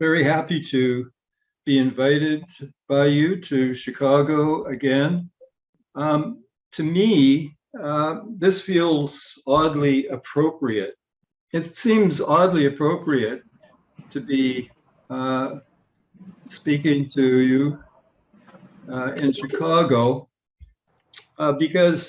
very happy to be invited by you to Chicago again. To me, this feels oddly appropriate. It seems oddly appropriate to be speaking to you in Chicago because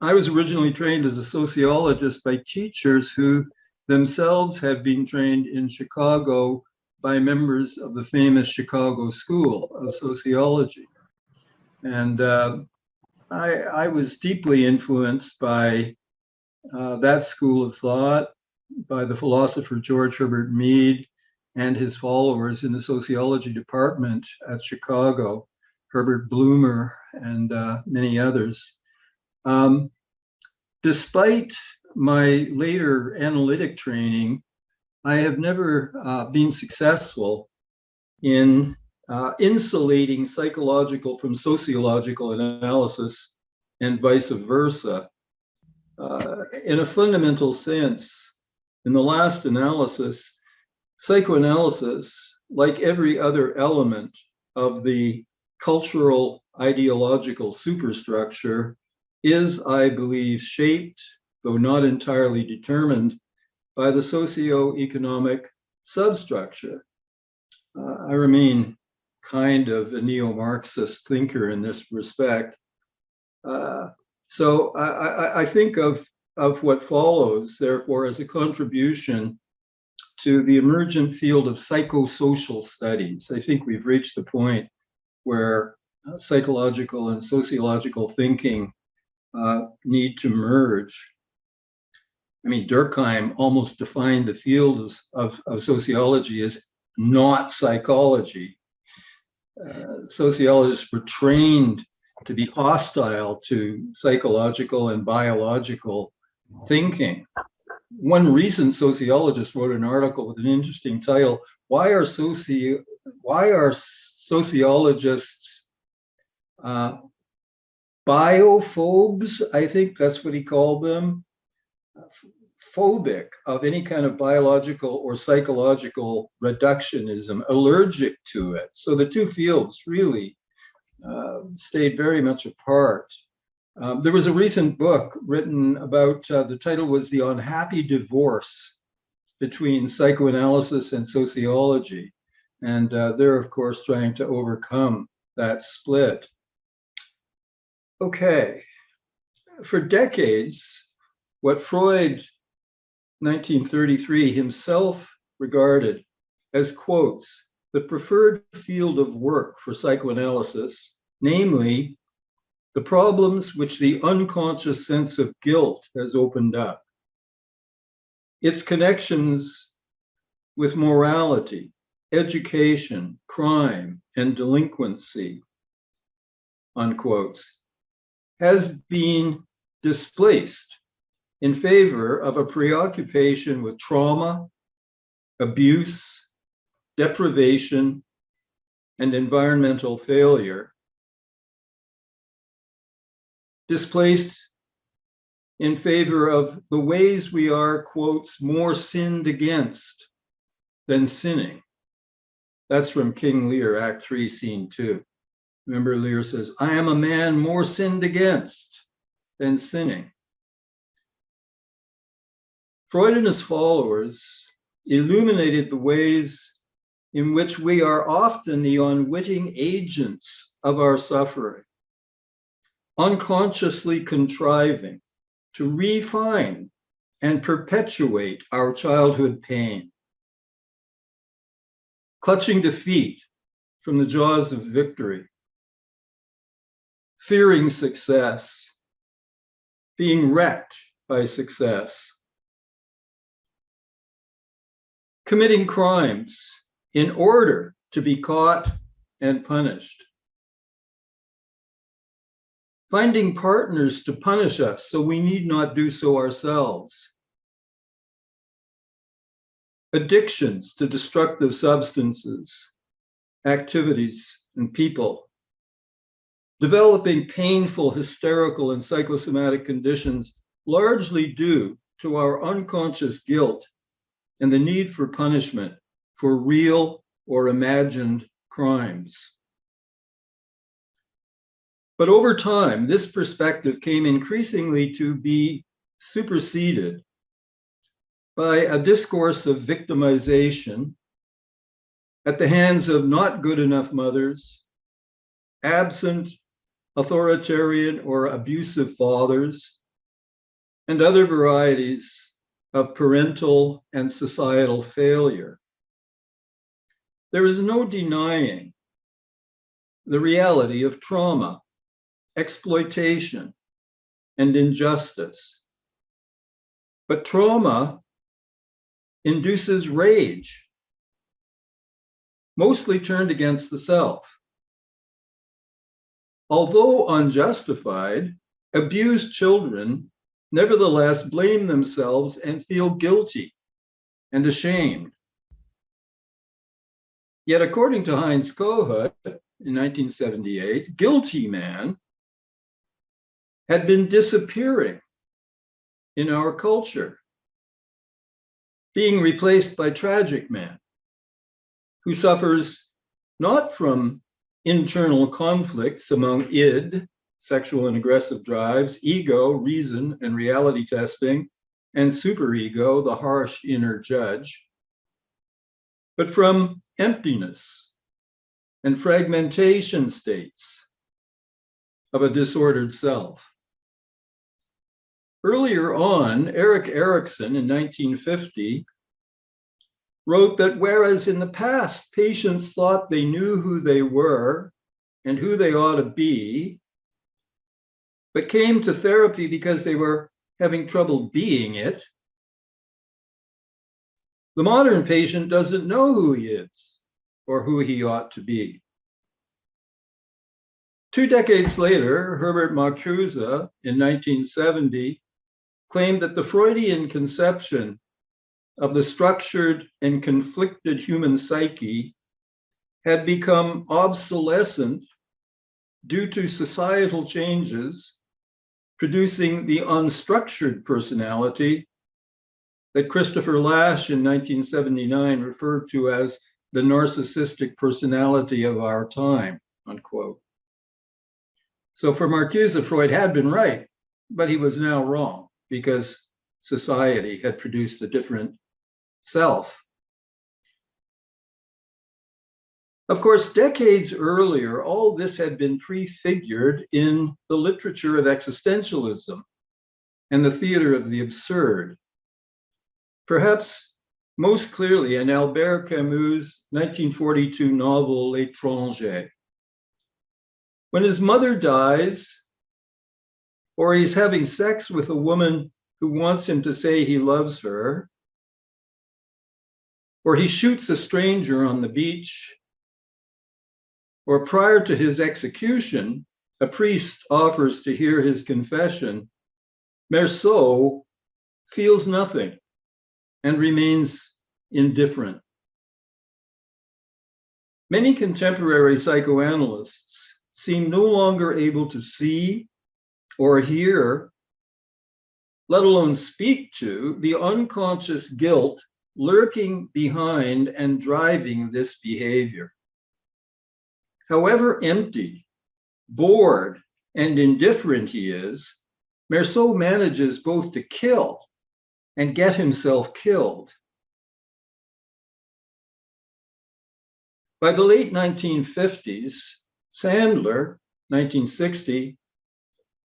I was originally trained as a sociologist by teachers who themselves have been trained in Chicago by members of the famous Chicago School of Sociology. And I was deeply influenced by that school of thought, by the philosopher George Herbert Mead and his followers in the sociology department at Chicago, Herbert Bloomer and many others. Despite my later analytic training, I have never been successful in insulating psychological from sociological analysis and vice versa. In a fundamental sense, in the last analysis, psychoanalysis, like every other element of the cultural ideological superstructure, is, I believe, shaped, though not entirely determined, by the socio-economic substructure. I remain kind of a neo-Marxist thinker in this respect. So I think of what follows, therefore, as a contribution to the emergent field of psychosocial studies. I think we've reached the point where psychological and sociological thinking need to merge. I mean, Durkheim almost defined the field of sociology as not psychology. Sociologists were trained to be hostile to psychological and biological thinking. One recent sociologist wrote an article with an interesting title, Why are sociologists biophobes? I think that's what he called them. Phobic of any kind of biological or psychological reductionism, allergic to it. So the two fields really stayed very much apart. There was a recent book written about, the title was The Unhappy Divorce Between Psychoanalysis and Sociology. And they're, of course, trying to overcome that split. Okay, for decades, what Freud, 1933, himself regarded as, quotes, the preferred field of work for psychoanalysis, namely the problems which the unconscious sense of guilt has opened up, its connections with morality, education, crime, and delinquency, unquotes, has been displaced in favor of a preoccupation with trauma, abuse, deprivation, and environmental failure, displaced in favor of the ways we are, quotes, more sinned against than sinning. That's from King Lear, Act 3, Scene 2. Remember, Lear says, I am a man more sinned against than sinning. Freud and his followers illuminated the ways in which we are often the unwitting agents of our suffering, unconsciously contriving to refine and perpetuate our childhood pain, clutching defeat from the jaws of victory, fearing success, being wrecked by success, committing crimes in order to be caught and punished, finding partners to punish us so we need not do so ourselves, addictions to destructive substances, activities, and people, developing painful, hysterical, and psychosomatic conditions largely due to our unconscious guilt and the need for punishment for real or imagined crimes. But over time, this perspective came increasingly to be superseded by a discourse of victimization at the hands of not good enough mothers, absent authoritarian or abusive fathers, and other varieties of parental and societal failure. There is no denying the reality of trauma, exploitation, and injustice. But trauma induces rage, mostly turned against the self. Although unjustified, abused children nevertheless blame themselves and feel guilty and ashamed. Yet, according to Heinz Kohut in 1978, guilty man had been disappearing in our culture, being replaced by tragic man, who suffers not from internal conflicts among id, sexual and aggressive drives, ego, reason and reality testing, and superego, the harsh inner judge, but from emptiness and fragmentation states of a disordered self. Earlier on, Erik Erikson in 1950 wrote that whereas in the past patients thought they knew who they were and who they ought to be, but came to therapy because they were having trouble being it, the modern patient doesn't know who he is or who he ought to be. 2 decades later, Herbert Marcuse in 1970 claimed that the Freudian conception of the structured and conflicted human psyche had become obsolescent due to societal changes, producing the unstructured personality that Christopher Lasch in 1979 referred to as the narcissistic personality of our time, unquote. So for Marcuse, Freud had been right, but he was now wrong because society had produced a different self. Of course, decades earlier, all this had been prefigured in the literature of existentialism and the theater of the absurd. Perhaps most clearly in Albert Camus' 1942 novel, L'Étranger. When his mother dies, or he's having sex with a woman who wants him to say he loves her, or he shoots a stranger on the beach, or prior to his execution, a priest offers to hear his confession, Meursault feels nothing and remains indifferent. Many contemporary psychoanalysts seem no longer able to see or hear, let alone speak to, the unconscious guilt lurking behind and driving this behavior. However empty, bored, and indifferent he is, Meursault manages both to kill and get himself killed. By the late 1950s, Sandler, 1960,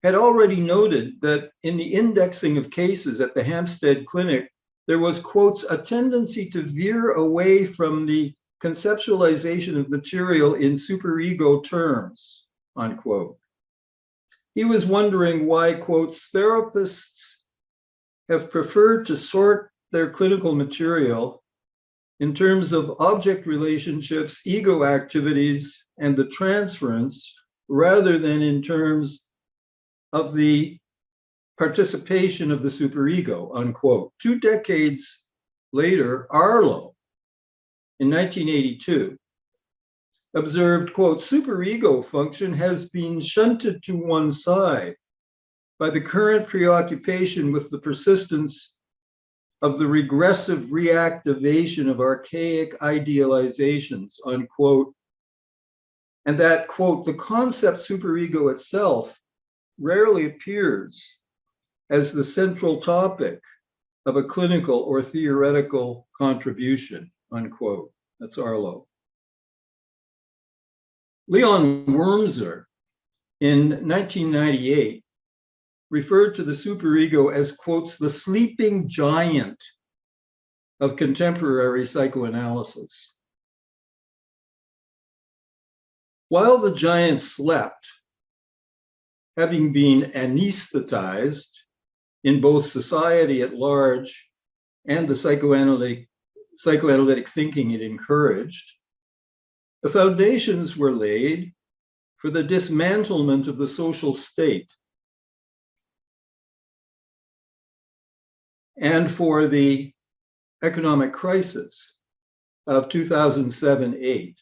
had already noted that in the indexing of cases at the Hampstead Clinic, there was, quotes, a tendency to veer away from the conceptualization of material in superego terms, unquote. He was wondering why, quotes, therapists have preferred to sort their clinical material in terms of object relationships, ego activities, and the transference, rather than in terms of the participation of the superego, unquote. 2 decades later, Arlo, in 1982, observed, quote, superego function has been shunted to one side by the current preoccupation with the persistence of the regressive reactivation of archaic idealizations, unquote. And that, quote, the concept superego itself rarely appears as the central topic of a clinical or theoretical contribution, unquote. That's Arlo. Leon Wormser, in 1998, referred to the superego as, quotes, the sleeping giant of contemporary psychoanalysis. While the giant slept, having been anesthetized in both society at large and the psychoanalytic thinking it encouraged, the foundations were laid for the dismantlement of the social state and for the economic crisis of 2007-8.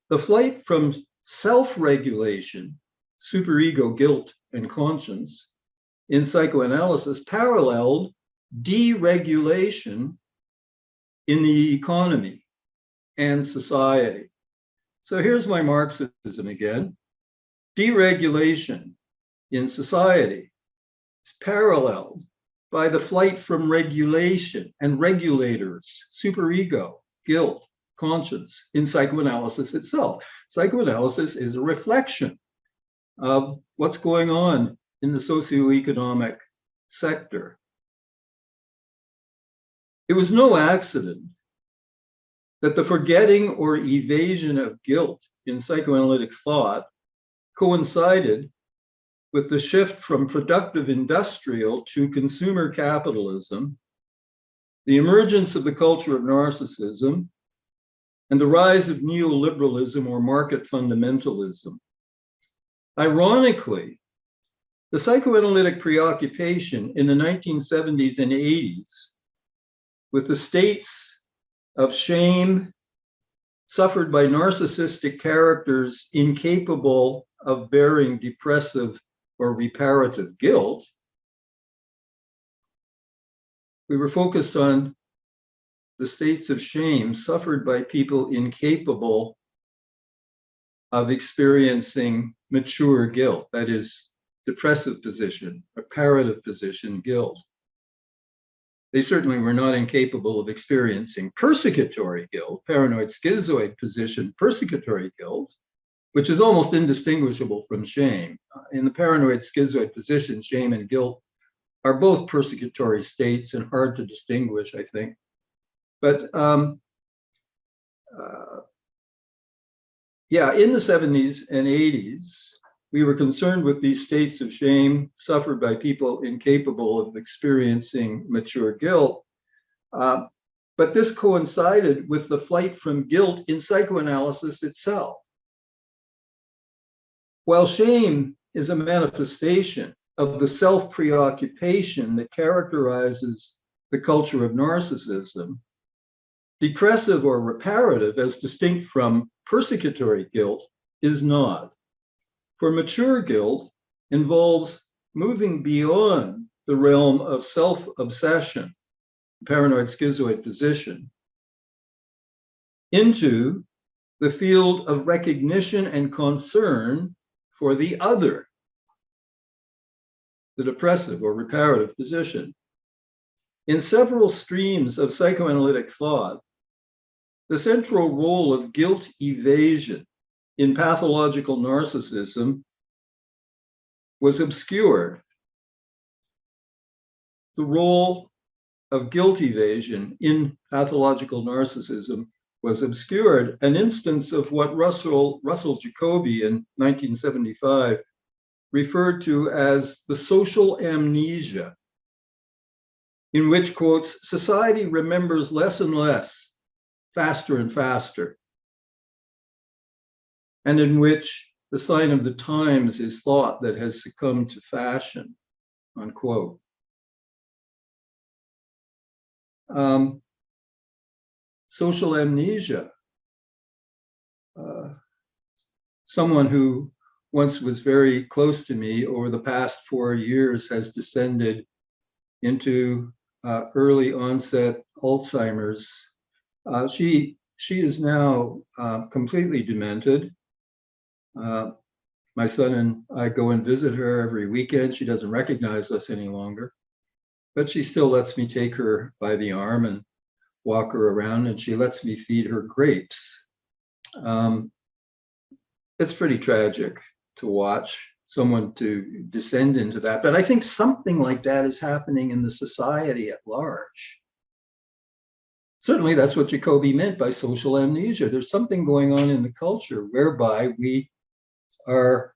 The flight from self-regulation, superego, guilt, and conscience in psychoanalysis paralleled deregulation in the economy and society. So here's my Marxism again. Deregulation in society is paralleled by the flight from regulation and regulators, superego, guilt, conscience in psychoanalysis itself. Psychoanalysis is a reflection of what's going on in the socioeconomic sector. It was no accident that the forgetting or evasion of guilt in psychoanalytic thought coincided with the shift from productive industrial to consumer capitalism, the emergence of the culture of narcissism, and the rise of neoliberalism or market fundamentalism. Ironically, the psychoanalytic preoccupation in the 1970s and 80s with the states of shame suffered by narcissistic characters incapable of bearing depressive or reparative guilt, we were focused on the states of shame suffered by people incapable of experiencing mature guilt, that is, depressive position, reparative position, guilt. They certainly were not incapable of experiencing persecutory guilt, paranoid schizoid position, persecutory guilt, which is almost indistinguishable from shame. In the paranoid schizoid position, shame and guilt are both persecutory states and hard to distinguish, I think. But yeah, in the 70s and 80s, we were concerned with these states of shame suffered by people incapable of experiencing mature guilt. But this coincided with the flight from guilt in psychoanalysis itself. While shame is a manifestation of the self-preoccupation that characterizes the culture of narcissism, depressive or reparative, as distinct from persecutory guilt, is not. For mature guilt involves moving beyond the realm of self-obsession, paranoid schizoid position, into the field of recognition and concern for the other, the depressive or reparative position. In several streams of psychoanalytic thought, the central role of guilt evasion in pathological narcissism was obscured. The role of guilt evasion in pathological narcissism was obscured, an instance of what Russell Jacoby in 1975 referred to as the social amnesia, in which, quotes, society remembers less and less, faster and faster, and in which the sign of the times is thought that has succumbed to fashion, unquote. Social amnesia. Someone who once was very close to me over the past 4 years has descended into early onset Alzheimer's. She is now completely demented. My son and I go and visit her every weekend. She doesn't recognize us any longer, but she still lets me take her by the arm and walk her around, and she lets me feed her grapes. It's pretty tragic to watch someone to descend into that, but I think something like that is happening in the society at large. Certainly that's what Jacoby meant by social amnesia. There's something going on in the culture whereby we are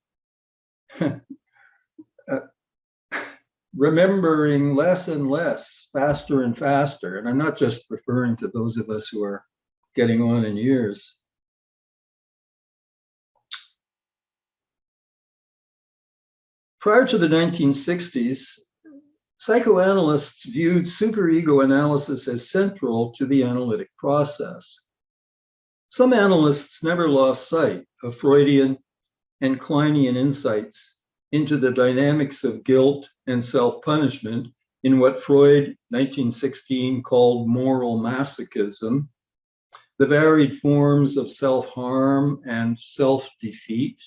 remembering less and less, faster and faster. And I'm not just referring to those of us who are getting on in years. Prior to the 1960s, psychoanalysts viewed superego analysis as central to the analytic process. Some analysts never lost sight of Freudian and Kleinian insights into the dynamics of guilt and self-punishment in what Freud, 1916, called moral masochism, the varied forms of self-harm and self-defeat.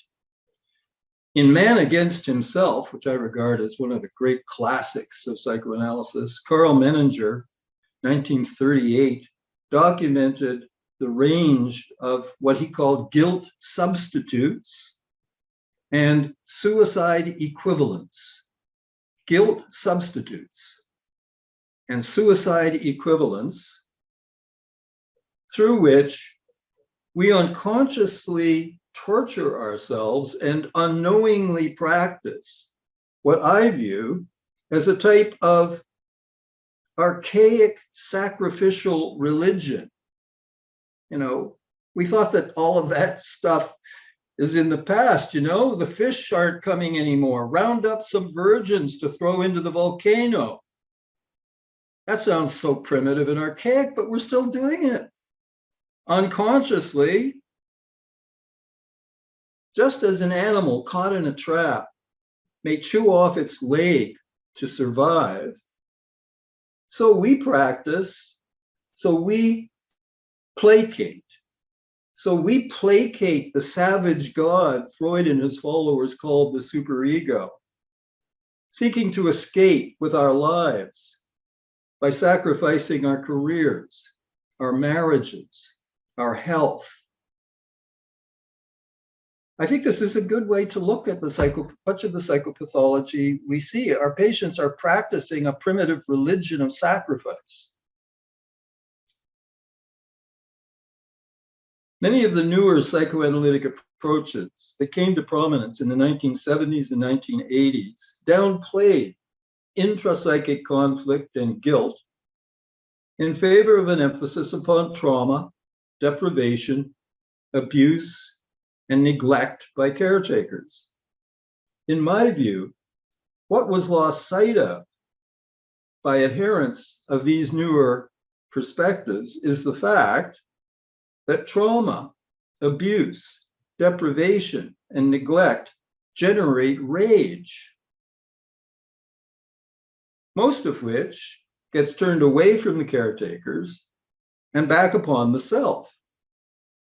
In Man Against Himself, which I regard as one of the great classics of psychoanalysis, Karl Menninger, 1938, documented the range of what he called guilt substitutes and suicide equivalents. Guilt substitutes and suicide equivalents through which we unconsciously torture ourselves and unknowingly practice what I view as a type of archaic sacrificial religion. You know, we thought that all of that stuff is in the past, you know, the fish aren't coming anymore. Round up some virgins to throw into the volcano. That sounds so primitive and archaic, but we're still doing it. Unconsciously, just as an animal caught in a trap may chew off its leg to survive, so we practice, so we placate. So we placate the savage God Freud and his followers called the superego, seeking to escape with our lives by sacrificing our careers, our marriages, our health. I think this is a good way to look at much of the psychopathology we see. Our patients are practicing a primitive religion of sacrifice. Many of the newer psychoanalytic approaches that came to prominence in the 1970s and 1980s downplayed intrapsychic conflict and guilt in favor of an emphasis upon trauma, deprivation, abuse, and neglect by caretakers. In my view, what was lost sight of by adherents of these newer perspectives is the fact that trauma, abuse, deprivation, and neglect generate rage, most of which gets turned away from the caretakers and back upon the self,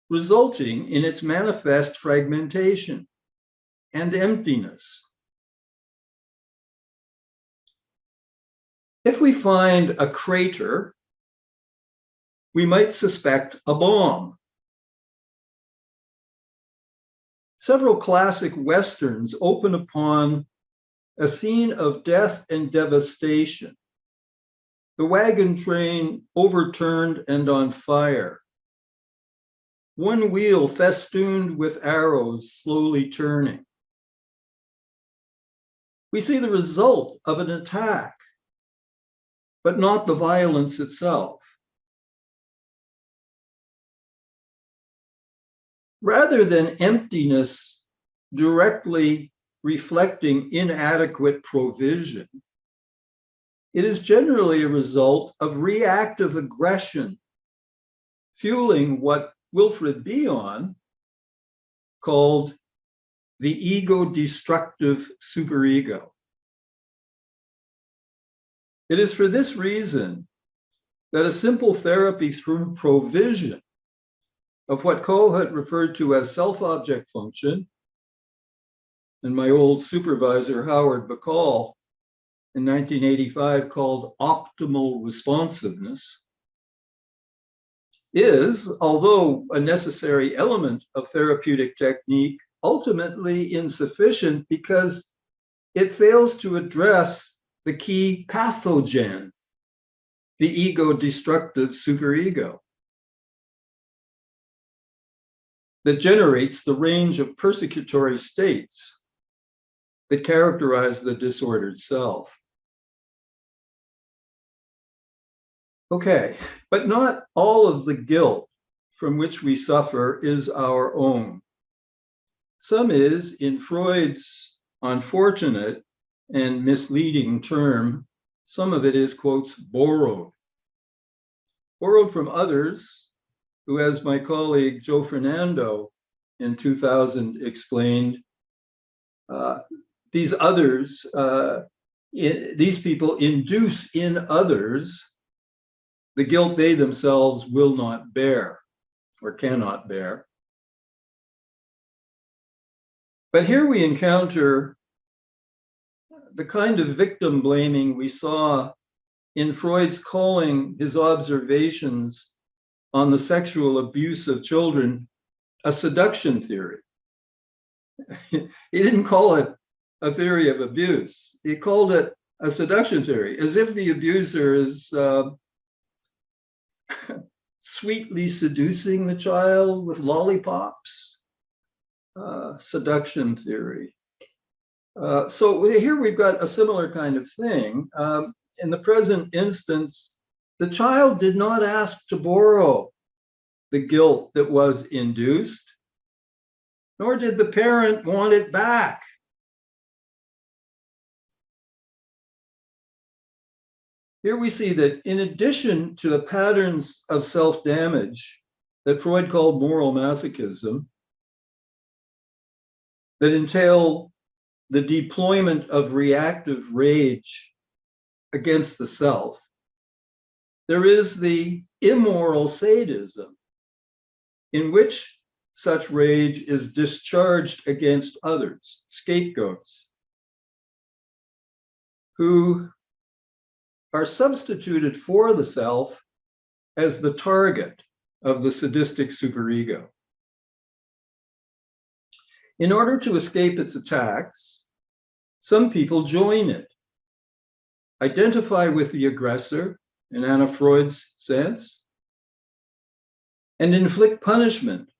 resulting in its manifest fragmentation and emptiness. If we find a crater, we might suspect a bomb. Several classic Westerns open upon a scene of death and devastation. The wagon train overturned and on fire. One wheel festooned with arrows slowly turning. We see the result of an attack, but not the violence itself. Rather than emptiness directly reflecting inadequate provision, it is generally a result of reactive aggression, fueling what Wilfred Bion called the ego-destructive superego. It is for this reason that a simple therapy through provision of what Cole had referred to as self-object function, and my old supervisor, Howard Bacall, in 1985 called optimal responsiveness, is, although a necessary element of therapeutic technique, ultimately insufficient because it fails to address the key pathogen, the ego-destructive superego, that generates the range of persecutory states that characterize the disordered self. Okay, but not all of the guilt from which we suffer is our own. Some is, in Freud's unfortunate and misleading term, some of it is, quotes, borrowed. Borrowed from others who, as my colleague Joe Fernando in 2000 explained, these others, these people induce in others the guilt they themselves will not bear or cannot bear. But here we encounter the kind of victim blaming we saw in Freud's calling his observations on the sexual abuse of children a seduction theory. He didn't call it a theory of abuse. He called it a seduction theory, as if the abuser is sweetly seducing the child with lollipops. Seduction theory. So here we've got a similar kind of thing. In the present instance, the child did not ask to borrow the guilt that was induced, nor did the parent want it back. Here we see that in addition to the patterns of self-damage that Freud called moral masochism, that entail the deployment of reactive rage against the self, there is the immoral sadism in which such rage is discharged against others, scapegoats, who are substituted for the self as the target of the sadistic superego. In order to escape its attacks, some people join it, identify with the aggressor, in Anna Freud's sense, and inflict punishment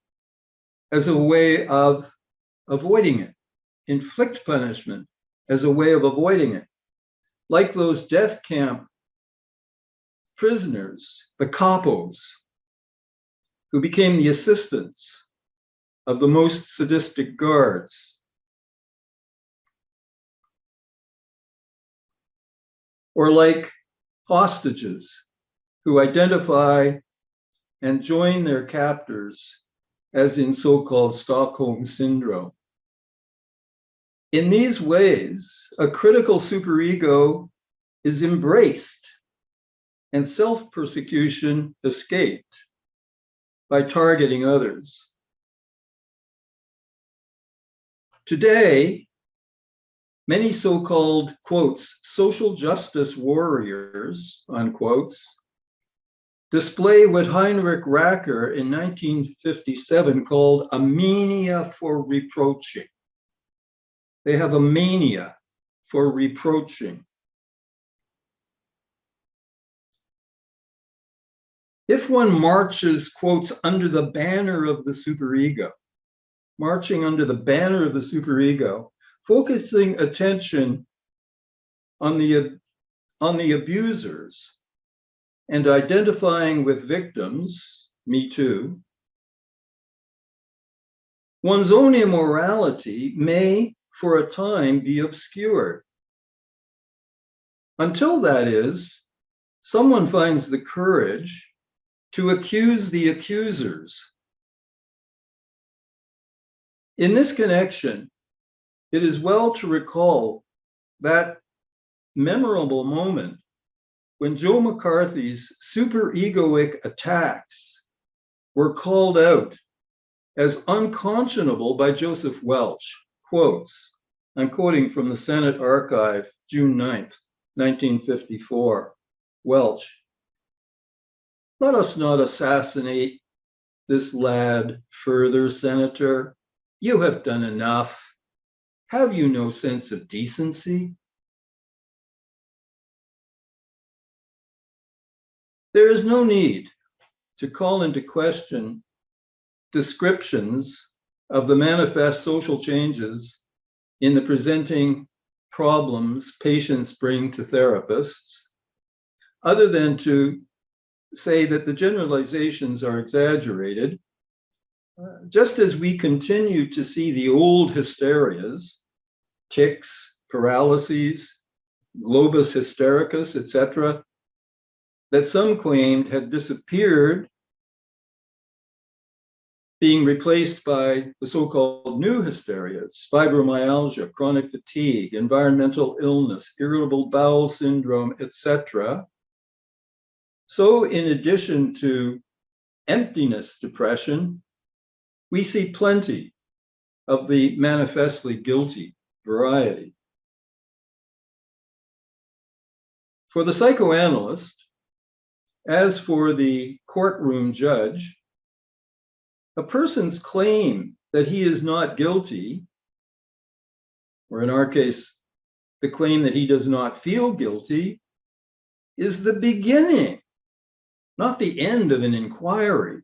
as a way of avoiding it. Inflict punishment as a way of avoiding it. Like those death camp prisoners, the capos, who became the assistants of the most sadistic guards. Or like hostages who identify and join their captors, as in so-called Stockholm Syndrome. In these ways, a critical superego is embraced and self-persecution escaped by targeting others. Today, many so-called, quotes, social justice warriors, unquotes, display what Heinrich Racker in 1957 called a mania for reproaching. They have a mania for reproaching. If one marches, quotes, under the banner of the superego, marching under the banner of the superego, focusing attention on the abusers and identifying with victims, me too, one's own immorality may, for a time, be obscured. Until, that is, someone finds the courage to accuse the accusers. In this connection, it is well to recall that memorable moment when Joe McCarthy's superegoic attacks were called out as unconscionable by Joseph Welch. Quotes, I'm quoting from the Senate Archive, June 9th, 1954. Welch, let us not assassinate this lad further, Senator. You have done enough. Have you no sense of decency? There is no need to call into question descriptions of the manifest social changes in the presenting problems patients bring to therapists, other than to say that the generalizations are exaggerated, just as we continue to see the old hysterias, tics, paralyses, globus hystericus, etc., that some claimed had disappeared, being replaced by the so-called new hysterias, fibromyalgia, chronic fatigue, environmental illness, irritable bowel syndrome, etc. So in addition to emptiness depression, we see plenty of the manifestly guilty variety. For the psychoanalyst, as for the courtroom judge, a person's claim that he is not guilty, or in our case, the claim that he does not feel guilty, is the beginning, not the end of an inquiry.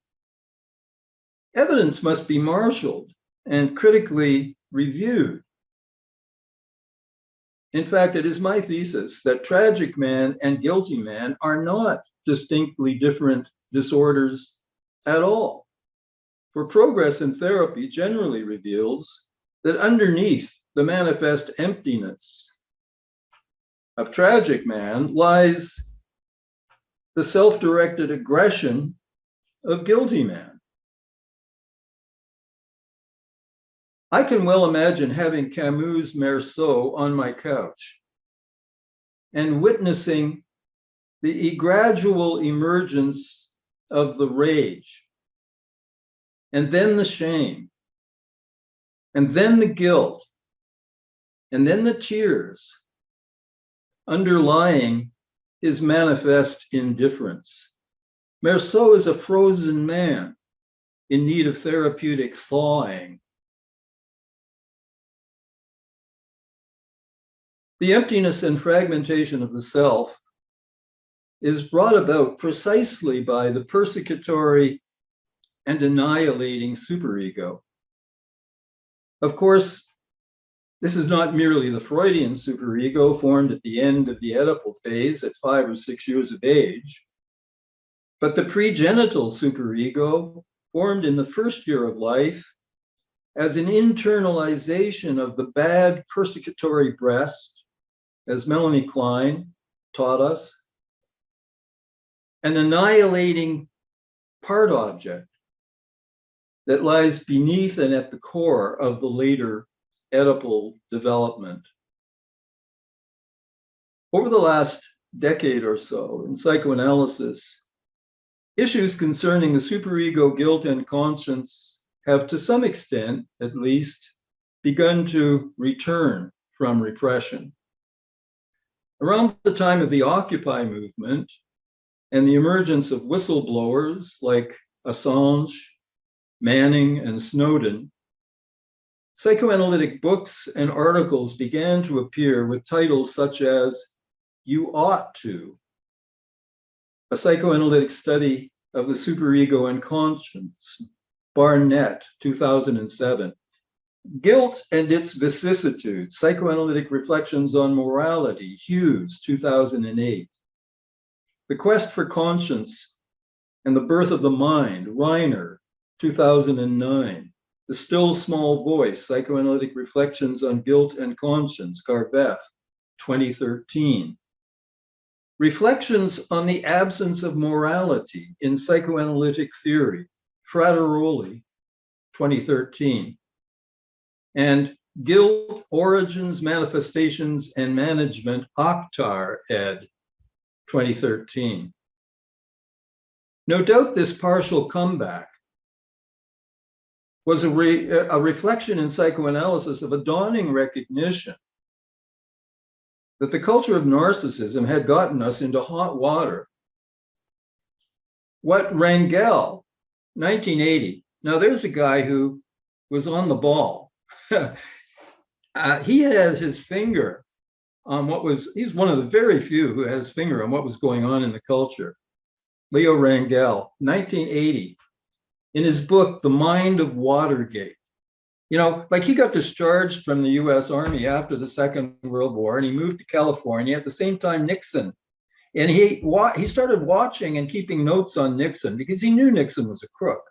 Evidence must be marshaled and critically reviewed. In fact, it is my thesis that tragic man and guilty man are not distinctly different disorders at all. For progress in therapy generally reveals that underneath the manifest emptiness of tragic man lies the self-directed aggression of guilty man. I can well imagine having Camus' Meursault on my couch and witnessing the gradual emergence of the rage, and then the shame, and then the guilt, and then the tears underlying his manifest indifference. Meursault is a frozen man in need of therapeutic thawing. The emptiness and fragmentation of the self is brought about precisely by the persecutory and annihilating superego. Of course, this is not merely the Freudian superego formed at the end of the Oedipal phase at 5 or 6 years of age, but the pregenital superego formed in the first year of life as an internalization of the bad persecutory breast, as Melanie Klein taught us, an annihilating part object that lies beneath and at the core of the later Oedipal development. Over the last decade or so in psychoanalysis, issues concerning the superego, guilt, and conscience have, to some extent at least, begun to return from repression. Around the time of the Occupy movement and the emergence of whistleblowers like Assange, Manning, and Snowden, psychoanalytic books and articles began to appear with titles such as You Ought To, a psychoanalytic study of the superego and conscience, Barnett, 2007. Guilt and Its Vicissitudes, Psychoanalytic Reflections on Morality, Hughes, 2008. The Quest for Conscience and the Birth of the Mind, Reiner, 2009. The Still Small Voice, Psychoanalytic Reflections on Guilt and Conscience, Garbeff, 2013. Reflections on the Absence of Morality in Psychoanalytic Theory, Frateroli, 2013. And Guilt, Origins, Manifestations, and Management, Akhtar, ed. 2013. No doubt this partial comeback was a reflection in psychoanalysis of a dawning recognition that the culture of narcissism had gotten us into hot water. What Rangel, 1980, now there's a guy who was on the ball. He had his finger on he's one of the very few who had his finger on what was going on in the culture. Leo Rangel, 1980, in his book, The Mind of Watergate. You know, like he got discharged from the US Army after the Second World War, and he moved to California at the same time Nixon. And he started watching and keeping notes on Nixon because he knew Nixon was a crook.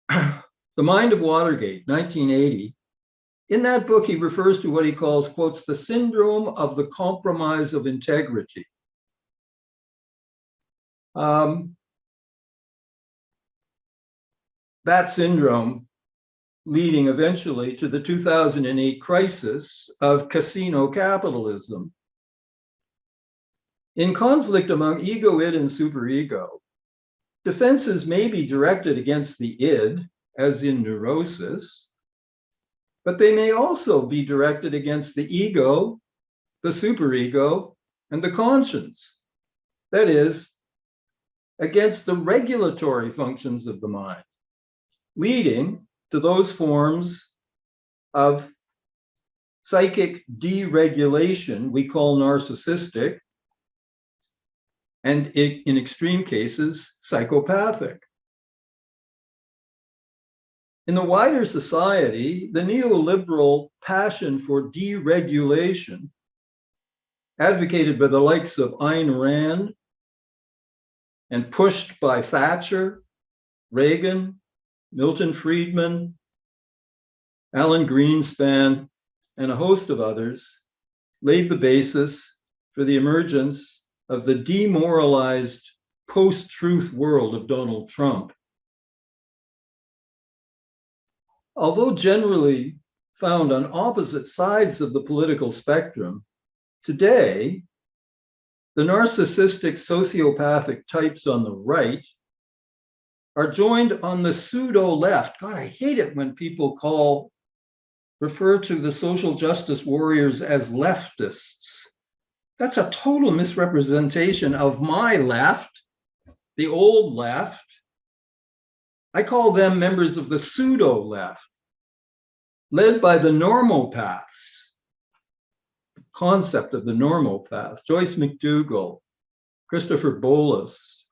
The Mind of Watergate, 1980. In that book, he refers to what he calls, quotes, the syndrome of the compromise of integrity. That syndrome leading eventually to the 2008 crisis of casino capitalism. In conflict among ego, id, and superego, defenses may be directed against the id, as in neurosis, but they may also be directed against the ego, the superego, and the conscience. That is, against the regulatory functions of the mind, leading to those forms of psychic deregulation we call narcissistic, and in extreme cases, psychopathic. In the wider society, the neoliberal passion for deregulation, advocated by the likes of Ayn Rand and pushed by Thatcher, Reagan, Milton Friedman, Alan Greenspan, and a host of others, laid the basis for the emergence of the demoralized post-truth world of Donald Trump. Although generally found on opposite sides of the political spectrum, today, the narcissistic sociopathic types on the right are joined on the pseudo-left. God, I hate it when people refer to the social justice warriors as leftists. That's a total misrepresentation of my left, the old left. I call them members of the pseudo-left, led by the normopaths, the concept of the normopath, Joyce McDougall, Christopher Bolus,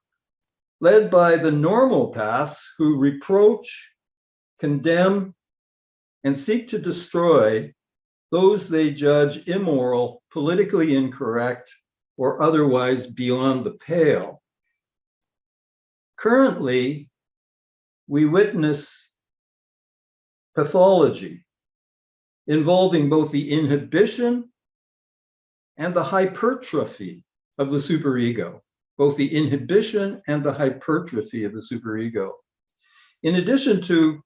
led by the normopaths who reproach, condemn, and seek to destroy those they judge immoral, politically incorrect, or otherwise beyond the pale. Currently, we witness pathology involving both the inhibition and the hypertrophy of the superego, both the inhibition and the hypertrophy of the superego. In addition to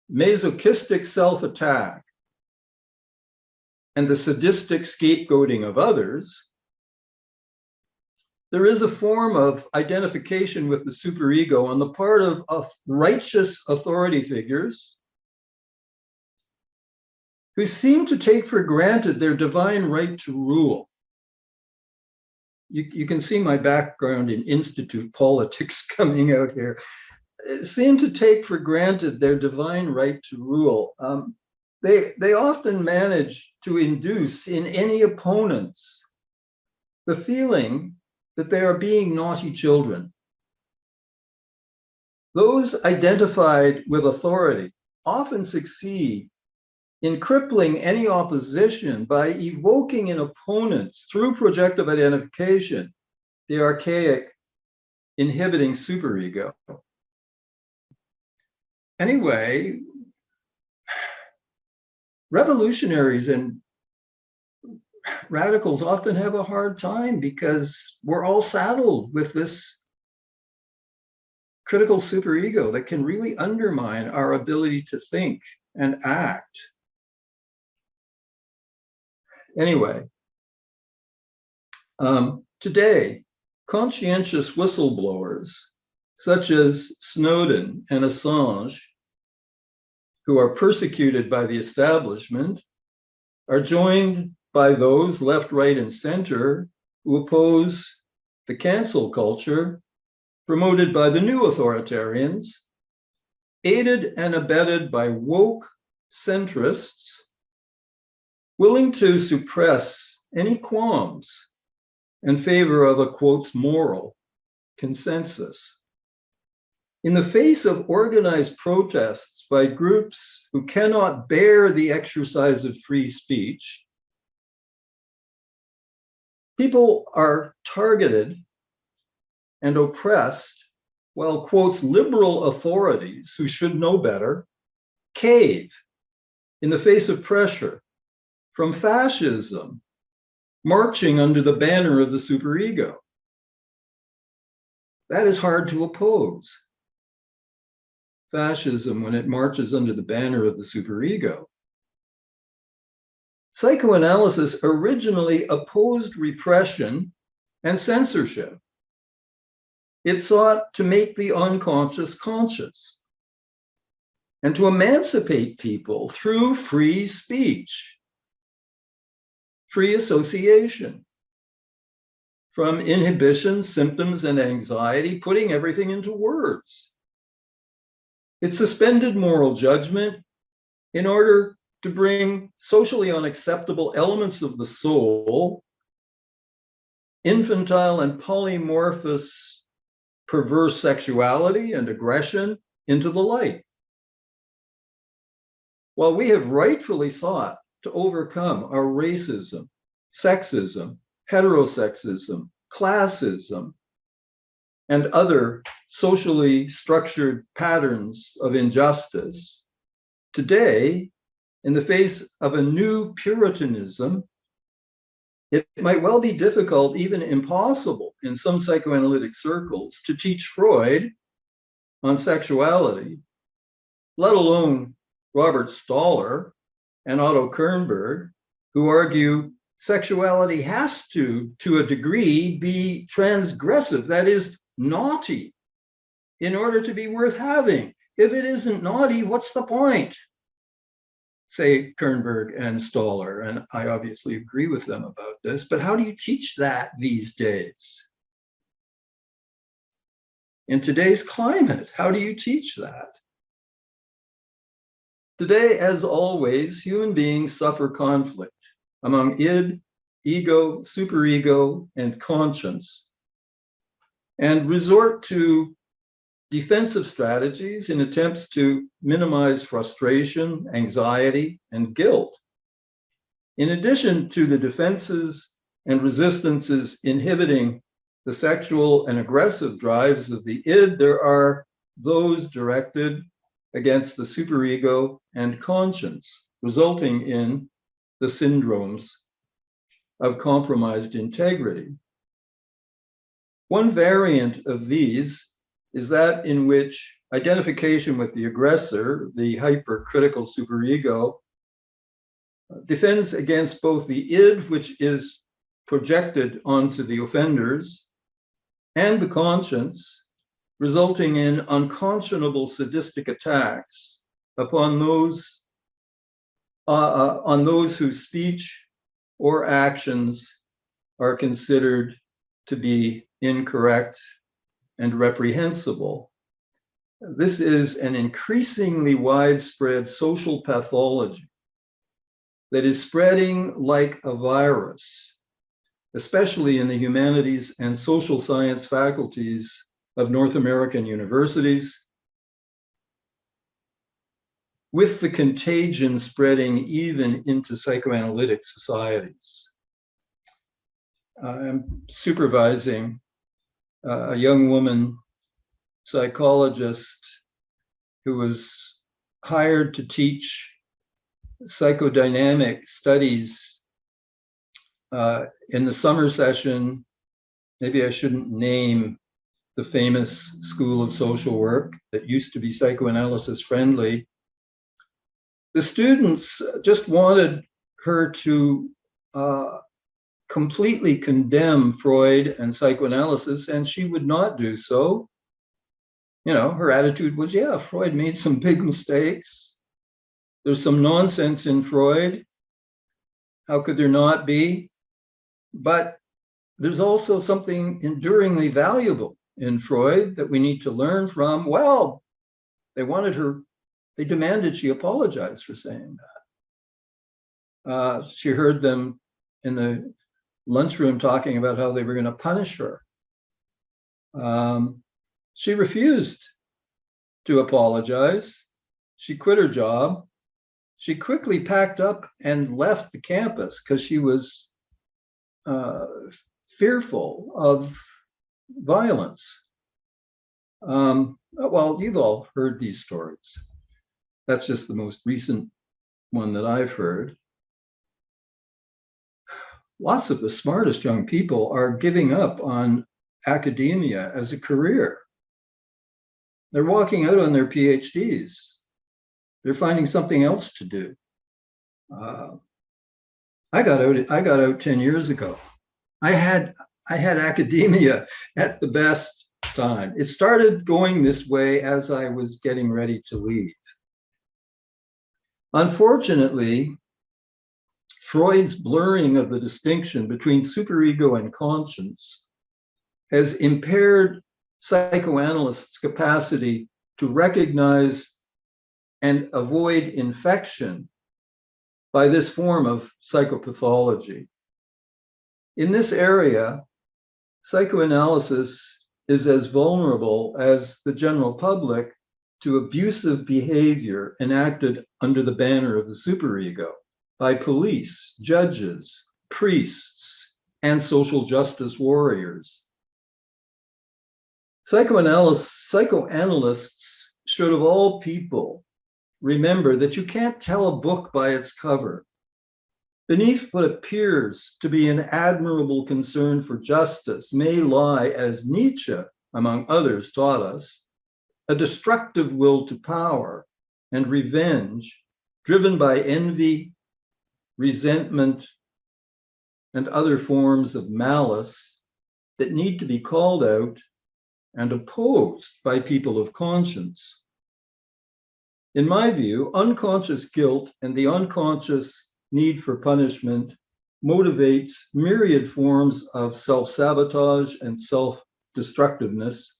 masochistic self-attack and the sadistic scapegoating of others, there is a form of identification with the superego on the part of righteous authority figures who seem to take for granted their divine right to rule. You can see my background in institute politics coming out here. Seem to take for granted their divine right to rule. They often manage to induce in any opponents the feeling that they are being naughty children. Those identified with authority often succeed in crippling any opposition by evoking in opponents, through projective identification, the archaic, inhibiting superego. Anyway, revolutionaries and radicals often have a hard time because we're all saddled with this critical superego that can really undermine our ability to think and act. Anyway, Today, conscientious whistleblowers, such as Snowden and Assange, who are persecuted by the establishment, are joined by those left, right, and center who oppose the cancel culture promoted by the new authoritarians, aided and abetted by woke centrists willing to suppress any qualms in favor of a, quotes, moral consensus. In the face of organized protests by groups who cannot bear the exercise of free speech, people are targeted and oppressed while, quotes, liberal authorities who should know better cave in the face of pressure from fascism marching under the banner of the superego. That is hard to oppose. Fascism when it marches under the banner of the superego. Psychoanalysis originally opposed repression and censorship. It sought to make the unconscious conscious and to emancipate people through free speech, free association, from inhibition, symptoms, and anxiety, putting everything into words. It suspended moral judgment in order to bring socially unacceptable elements of the soul, infantile and polymorphous perverse sexuality and aggression, into the light. While we have rightfully sought to overcome our racism, sexism, heterosexism, classism, and other socially structured patterns of injustice, today, in the face of a new Puritanism, it might well be difficult, even impossible in some psychoanalytic circles, to teach Freud on sexuality, let alone Robert Stoller and Otto Kernberg, who argue sexuality has to a degree, be transgressive, that is, naughty, in order to be worth having. If it isn't naughty, what's the point? Say Kernberg and Stoller, and I obviously agree with them about this, but how do you teach that these days? In today's climate, how do you teach that? Today, as always, human beings suffer conflict among id, ego, superego, and conscience, and resort to defensive strategies in attempts to minimize frustration, anxiety, and guilt. In addition to the defenses and resistances inhibiting the sexual and aggressive drives of the id, there are those directed against the superego and conscience, resulting in the syndromes of compromised integrity. One variant of these is that in which identification with the aggressor, the hypercritical superego, defends against both the id, which is projected onto the offenders, and the conscience, resulting in unconscionable sadistic attacks upon those whose speech or actions are considered to be incorrect and reprehensible. This is an increasingly widespread social pathology that is spreading like a virus, especially in the humanities and social science faculties of North American universities, with the contagion spreading even into psychoanalytic societies. I'm supervising a young woman psychologist who was hired to teach psychodynamic studies in the summer session. Maybe I shouldn't name the famous school of social work that used to be psychoanalysis friendly. The students just wanted her to completely condemn Freud and psychoanalysis, and she would not do so. You know, her attitude was, yeah, Freud made some big mistakes. There's some nonsense in Freud. How could there not be? But there's also something enduringly valuable in Freud that we need to learn from. Well, they demanded she apologize for saying that. She heard them in the lunchroom talking about how they were going to punish her. She refused to apologize. She quit her job. She quickly packed up and left the campus because she was fearful of violence. Well, you've all heard these stories. That's just the most recent one that I've heard. Lots of the smartest young people are giving up on academia as a career. They're walking out on their PhDs. They're finding something else to do. I got out 10 years ago. I had academia at the best time. It started going this way as I was getting ready to leave. Unfortunately, Freud's blurring of the distinction between superego and conscience has impaired psychoanalysts' capacity to recognize and avoid infection by this form of psychopathology. In this area, psychoanalysis is as vulnerable as the general public to abusive behavior enacted under the banner of the superego by police, judges, priests, and social justice warriors. Psychoanalysts should, of all people, remember that you can't tell a book by its cover. Beneath what appears to be an admirable concern for justice may lie, as Nietzsche, among others, taught us, a destructive will to power and revenge driven by envy, resentment, and other forms of malice that need to be called out and opposed by people of conscience. In my view, unconscious guilt and the unconscious need for punishment motivates myriad forms of self-sabotage and self-destructiveness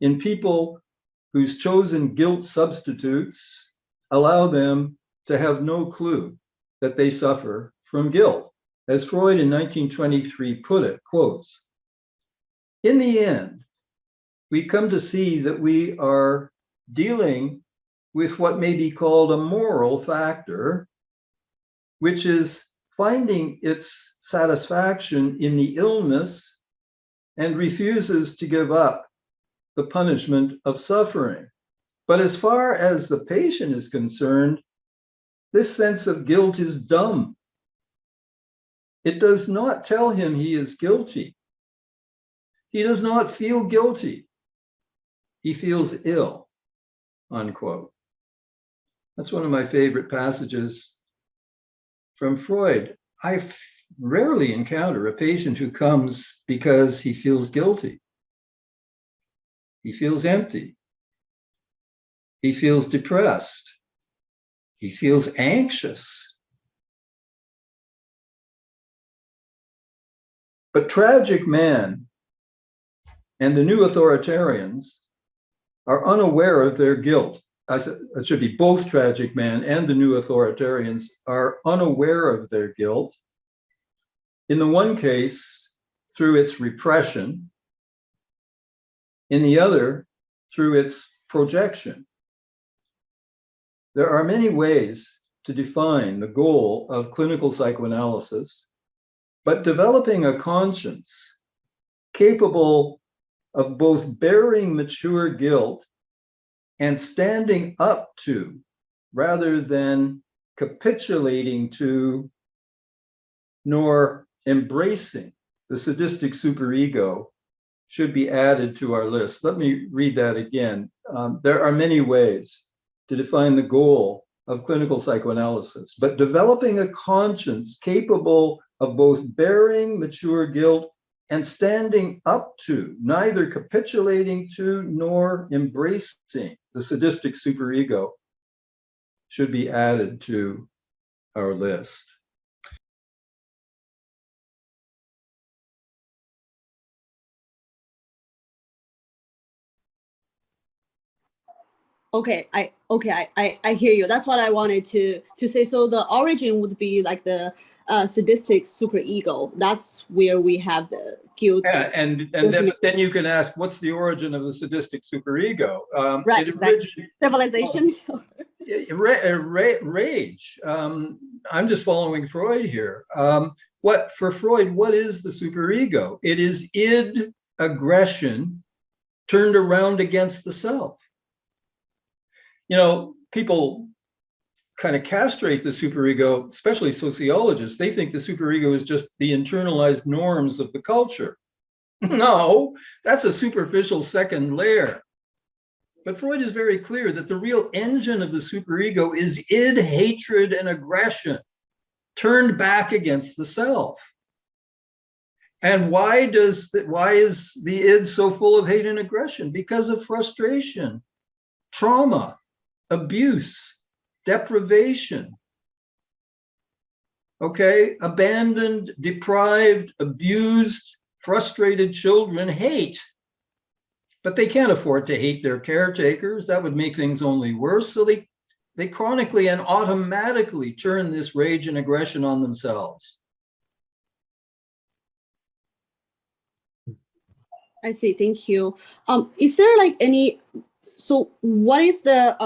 in people whose chosen guilt substitutes allow them to have no clue that they suffer from guilt. As Freud in 1923 put it, quotes, "In the end, we come to see that we are dealing with what may be called a moral factor, which is finding its satisfaction in the illness and refuses to give up the punishment of suffering. But as far as the patient is concerned, this sense of guilt is dumb. It does not tell him he is guilty. He does not feel guilty. He feels ill," unquote. That's one of my favorite passages from Freud. I rarely encounter a patient who comes because he feels guilty. He feels empty. He feels depressed. He feels anxious. But Tragic Man and the new authoritarians are unaware of their guilt. It should be both Tragic Man and the new authoritarians are unaware of their guilt. In the one case, through its repression. In the other, through its projection. There are many ways to define the goal of clinical psychoanalysis, but developing a conscience capable of both bearing mature guilt and standing up to, rather than capitulating to, nor embracing the sadistic superego, should be added to our list. Let me read that again. There are many ways to define the goal of clinical psychoanalysis, but developing a conscience capable of both bearing mature guilt and standing up to, neither capitulating to nor embracing the sadistic superego should be added to our list. Okay, I hear you. That's what I wanted to say. So the origin would be like the sadistic superego. That's where we have the guilt. Yeah, and then you can ask, what's the origin of the sadistic superego? Right, exactly. Civilization. Rage. I'm just following Freud here. For Freud, what is the superego? It is id aggression turned around against the self. You know, people kind of castrate the superego, especially sociologists. They think the superego is just the internalized norms of the culture. No, that's a superficial second layer. But Freud is very clear that the real engine of the superego is id, hatred, and aggression turned back against the self. And why is the id so full of hate and aggression? Because of frustration, trauma, abuse, deprivation. Okay, abandoned, deprived, abused, frustrated children hate. But they can't afford to hate their caretakers. That would make things only worse. So they chronically and automatically turn this rage and aggression on themselves. I see. Thank you. Is there like any? So what is the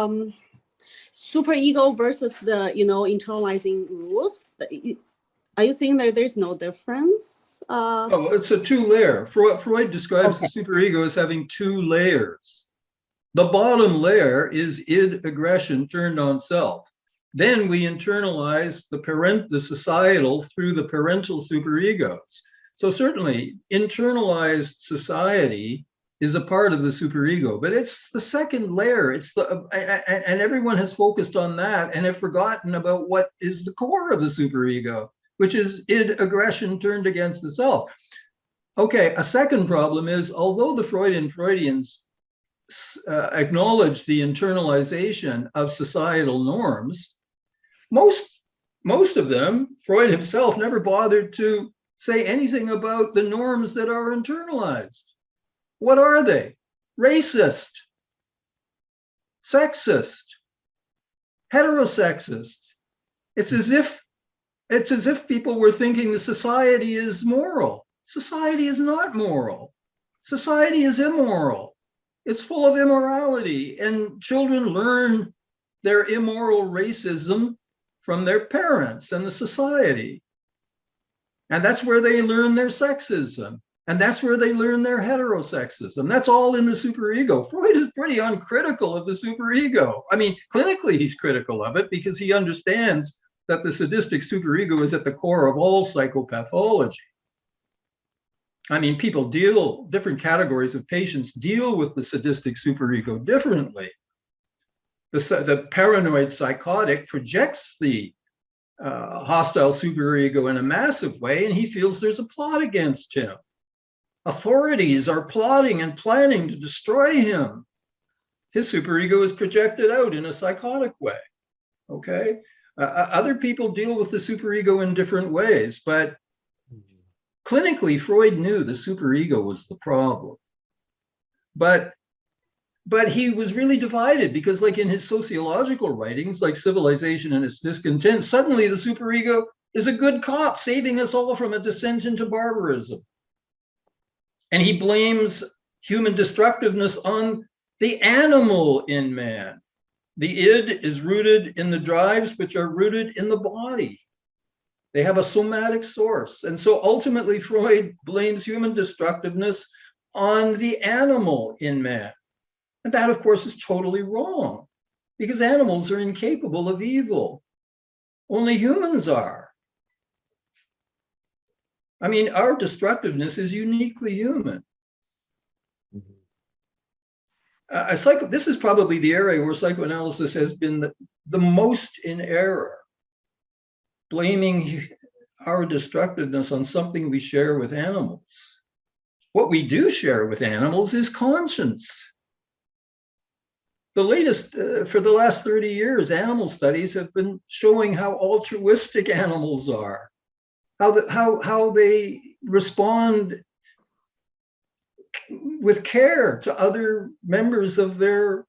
superego versus the internalizing rules? Are you saying that there's no difference? Oh, it's a two-layer. Freud describes the superego as having two layers. The bottom layer is id aggression turned on self. Then we internalize the societal through the parental superegos. So certainly internalized society is a part of the superego, but it's the second layer. And everyone has focused on that and have forgotten about what is the core of the superego, which is id aggression turned against the self. Okay, a second problem is, although the Freudians acknowledge the internalization of societal norms, most of them, Freud himself never bothered to say anything about the norms that are internalized. What are they? Racist, sexist, heterosexist. It's as if people were thinking the society is moral. Society is not moral. Society is immoral. It's full of immorality, and children learn their immoral racism from their parents and the society. And that's where they learn their sexism. And that's where they learn their heterosexism. That's all in the superego. Freud is pretty uncritical of the superego. I mean, clinically, he's critical of it because he understands that the sadistic superego is at the core of all psychopathology. I mean, different categories of patients deal with the sadistic superego differently. The paranoid psychotic projects the hostile superego in a massive way, and he feels there's a plot against him. Authorities are plotting and planning to destroy him. His superego is projected out in a psychotic way. Okay, other people deal with the superego in different ways, but clinically, Freud knew the superego was the problem. But he was really divided because, like in his sociological writings, like Civilization and Its Discontent, suddenly the superego is a good cop saving us all from a descent into barbarism. And he blames human destructiveness on the animal in man. The id is rooted in the drives which are rooted in the body. They have a somatic source. And so ultimately, Freud blames human destructiveness on the animal in man. And that, of course, is totally wrong because animals are incapable of evil. Only humans are. I mean, our destructiveness is uniquely human. This is probably the area where psychoanalysis has been the most in error, blaming our destructiveness on something we share with animals. What we do share with animals is conscience. The latest, for the last 30 years, animal studies have been showing how altruistic animals are, how they respond with care to other members of their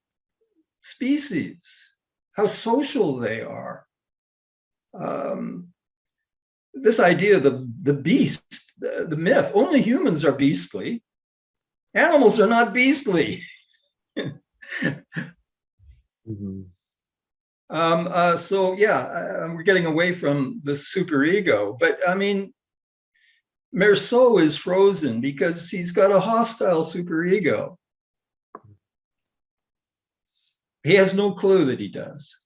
species, how social they are. This idea of the beast, the myth, only humans are beastly. Animals are not beastly. Mm-hmm. So yeah, we're getting away from the superego, but I mean, Merceau is frozen because he's got a hostile superego. He has no clue that he does.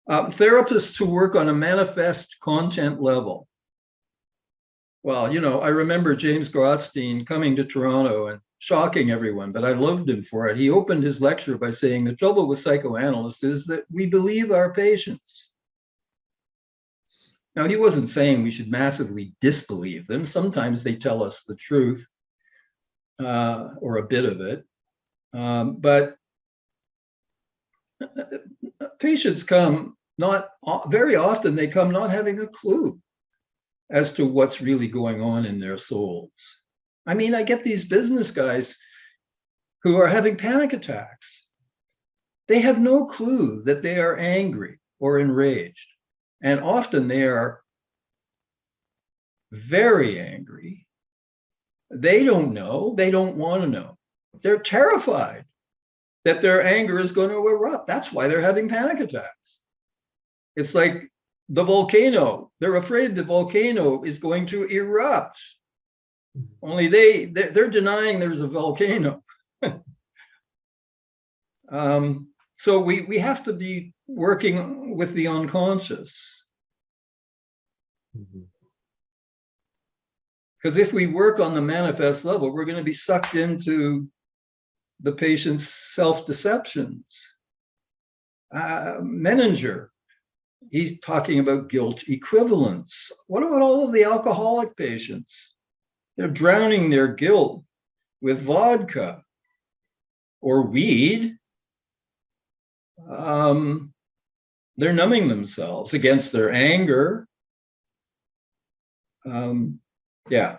Therapists who work on a manifest content level. Well, you know, I remember James Grotstein coming to Toronto and shocking everyone, but I loved him for it. He opened his lecture by saying, the trouble with psychoanalysts is that we believe our patients. Now, he wasn't saying we should massively disbelieve them. Sometimes they tell us the truth, or a bit of it. But patients come not, very often they come not having a clue as to what's really going on in their souls. I mean, I get these business guys who are having panic attacks. They have no clue that they are angry or enraged. And often they are very angry. They don't know, they don't want to know. They're terrified that their anger is going to erupt. That's why they're having panic attacks. It's like the volcano. They're afraid the volcano is going to erupt. Only they're denying there's a volcano. So we have to be working with the unconscious. Because if we work on the manifest level, we're going to be sucked into the patient's self-deceptions. Menninger, he's talking about guilt equivalence. What about all of the alcoholic patients? They're drowning their guilt with vodka or weed. They're numbing themselves against their anger. Yeah.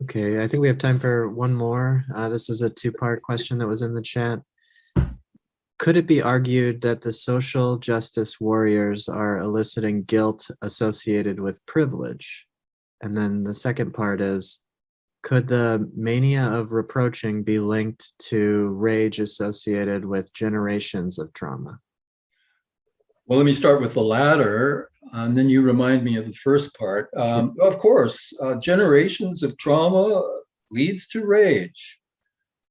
Okay, I think we have time for one more. This is a two-part question that was in the chat. Could it be argued that the social justice warriors are eliciting guilt associated with privilege? And then the second part is, could the mania of reproaching be linked to rage associated with generations of trauma? Well, let me start with the latter, and then you remind me of the first part. Of course, generations of trauma leads to rage.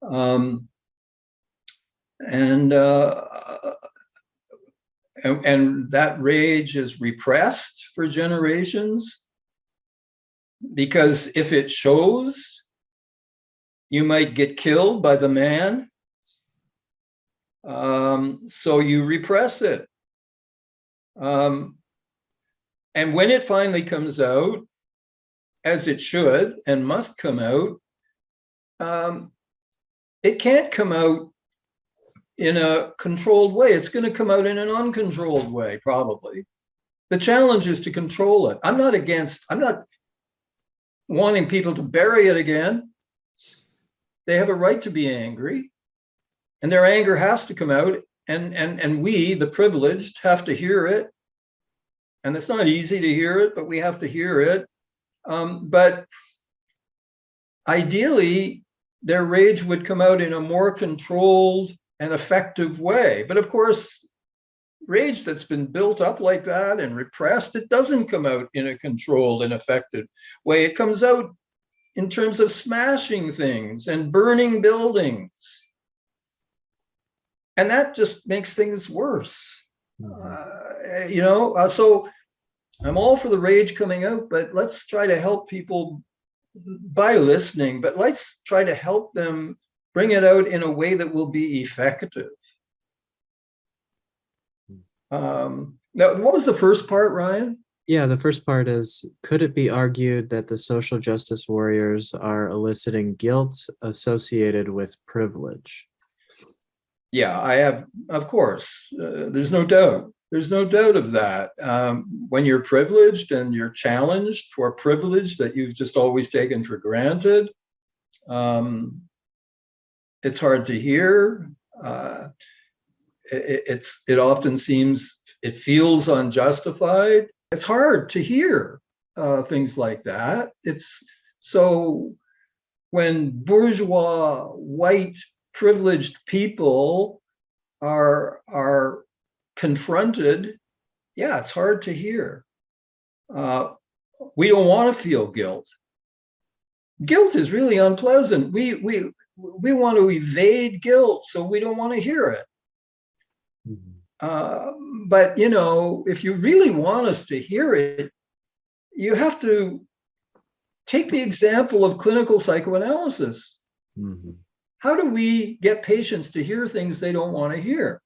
And that rage is repressed for generations, because if it shows, you might get killed by the man. So you repress it. And when it finally comes out, as it should and must come out, it can't come out in a controlled way. It's going to come out in an uncontrolled way, probably. The challenge is to control it. I'm not wanting people to bury it again. They have a right to be angry, and their anger has to come out, and we, the privileged, have to hear it. And it's not easy to hear it, but we have to hear it. But ideally, their rage would come out in a more controlled and effective way. But of course, rage that's been built up like that and repressed, it doesn't come out in a controlled and effective way. It comes out in terms of smashing things and burning buildings. And that just makes things worse. So I'm all for the rage coming out, but let's try to help people by listening, but let's try to help them bring it out in a way that will be effective. Now, what was the first part, Ryan? Yeah, the first part is, could it be argued that the social justice warriors are eliciting guilt associated with privilege? Yeah, I have, of course. There's no doubt. There's no doubt of that. When you're privileged and you're challenged for privilege that you've just always taken for granted, it's hard to hear. It often seems, it feels unjustified. It's hard to hear things like that. It's so when bourgeois, white, privileged people are confronted, yeah, it's hard to hear. We don't want to feel guilt. Guilt is really unpleasant. We want to evade guilt, so we don't want to hear it. But if you really want us to hear it, you have to take the example of clinical psychoanalysis. Mm-hmm. How do we get patients to hear things they don't want to hear?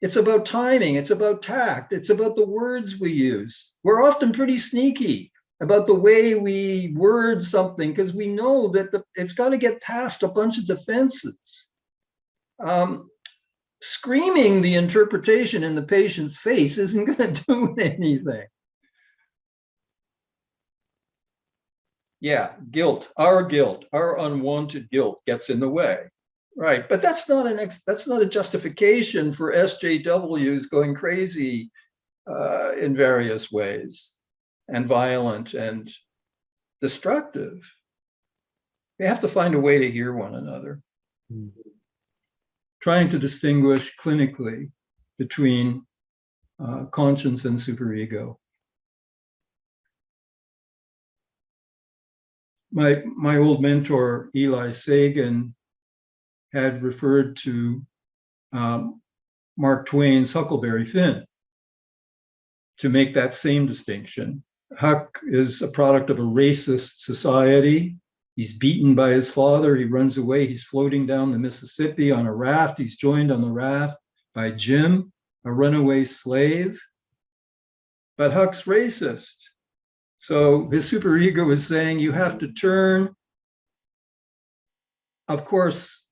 It's about timing. It's about tact. It's about the words we use. We're often pretty sneaky about the way we word something because we know that it's got to get past a bunch of defenses. Screaming the interpretation in the patient's face isn't going to do anything. Yeah, guilt, our unwanted guilt gets in the way, right? But that's not a justification for SJWs going crazy in various ways and violent and destructive. We have to find a way to hear one another. Trying to distinguish clinically between conscience and superego. My old mentor, Eli Sagan, had referred to Mark Twain's Huckleberry Finn to make that same distinction. Huck is a product of a racist society. He's beaten by his father. He runs away. He's floating down the Mississippi on a raft. He's joined on the raft by Jim, a runaway slave. But Huck's racist. So his superego is saying you have to turn. Of course,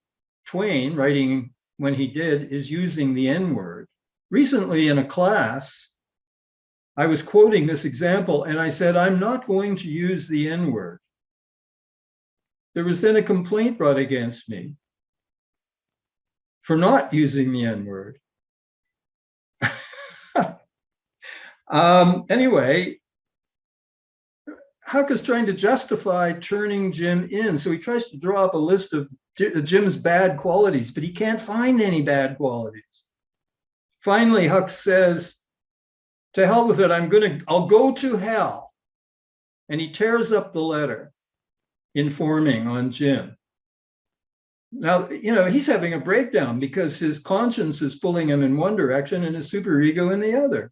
Twain, writing when he did, is using the N-word. Recently in a class, I was quoting this example and I said, I'm not going to use the N-word. There was then a complaint brought against me for not using the N-word. Anyway, Huck is trying to justify turning Jim in. So he tries to draw up a list of Jim's bad qualities, but he can't find any bad qualities. Finally, Huck says, to hell with it, I'll go to hell. And he tears up the letter informing on Jim. Now, he's having a breakdown because his conscience is pulling him in one direction and his superego in the other.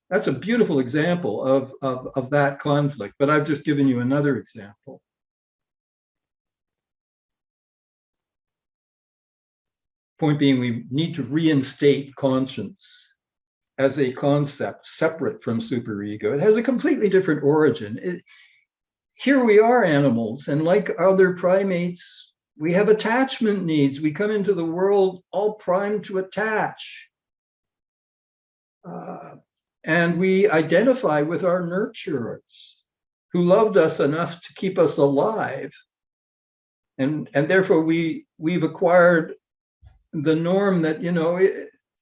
That's a beautiful example of that conflict, but I've just given you another example. Point being, we need to reinstate conscience as a concept separate from superego. It has a completely different origin. Here we are animals, and like other primates, we have attachment needs. We come into the world all primed to attach. And we identify with our nurturers who loved us enough to keep us alive. And therefore we've acquired the norm that,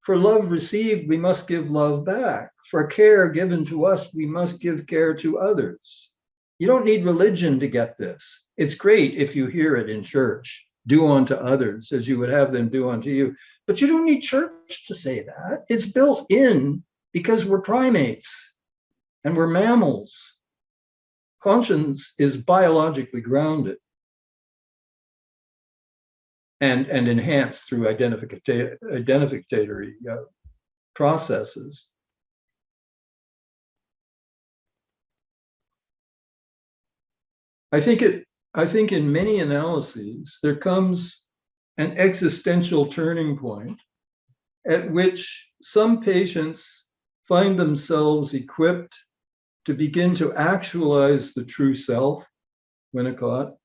for love received, we must give love back. For care given to us, we must give care to others. You don't need religion to get this. It's great if you hear it in church, do unto others as you would have them do unto you. But you don't need church to say that. It's built in because we're primates and we're mammals. Conscience is biologically grounded and enhanced through identificatory processes. I think in many analyses, there comes an existential turning point at which some patients find themselves equipped to begin to actualize the true self, Winnicott,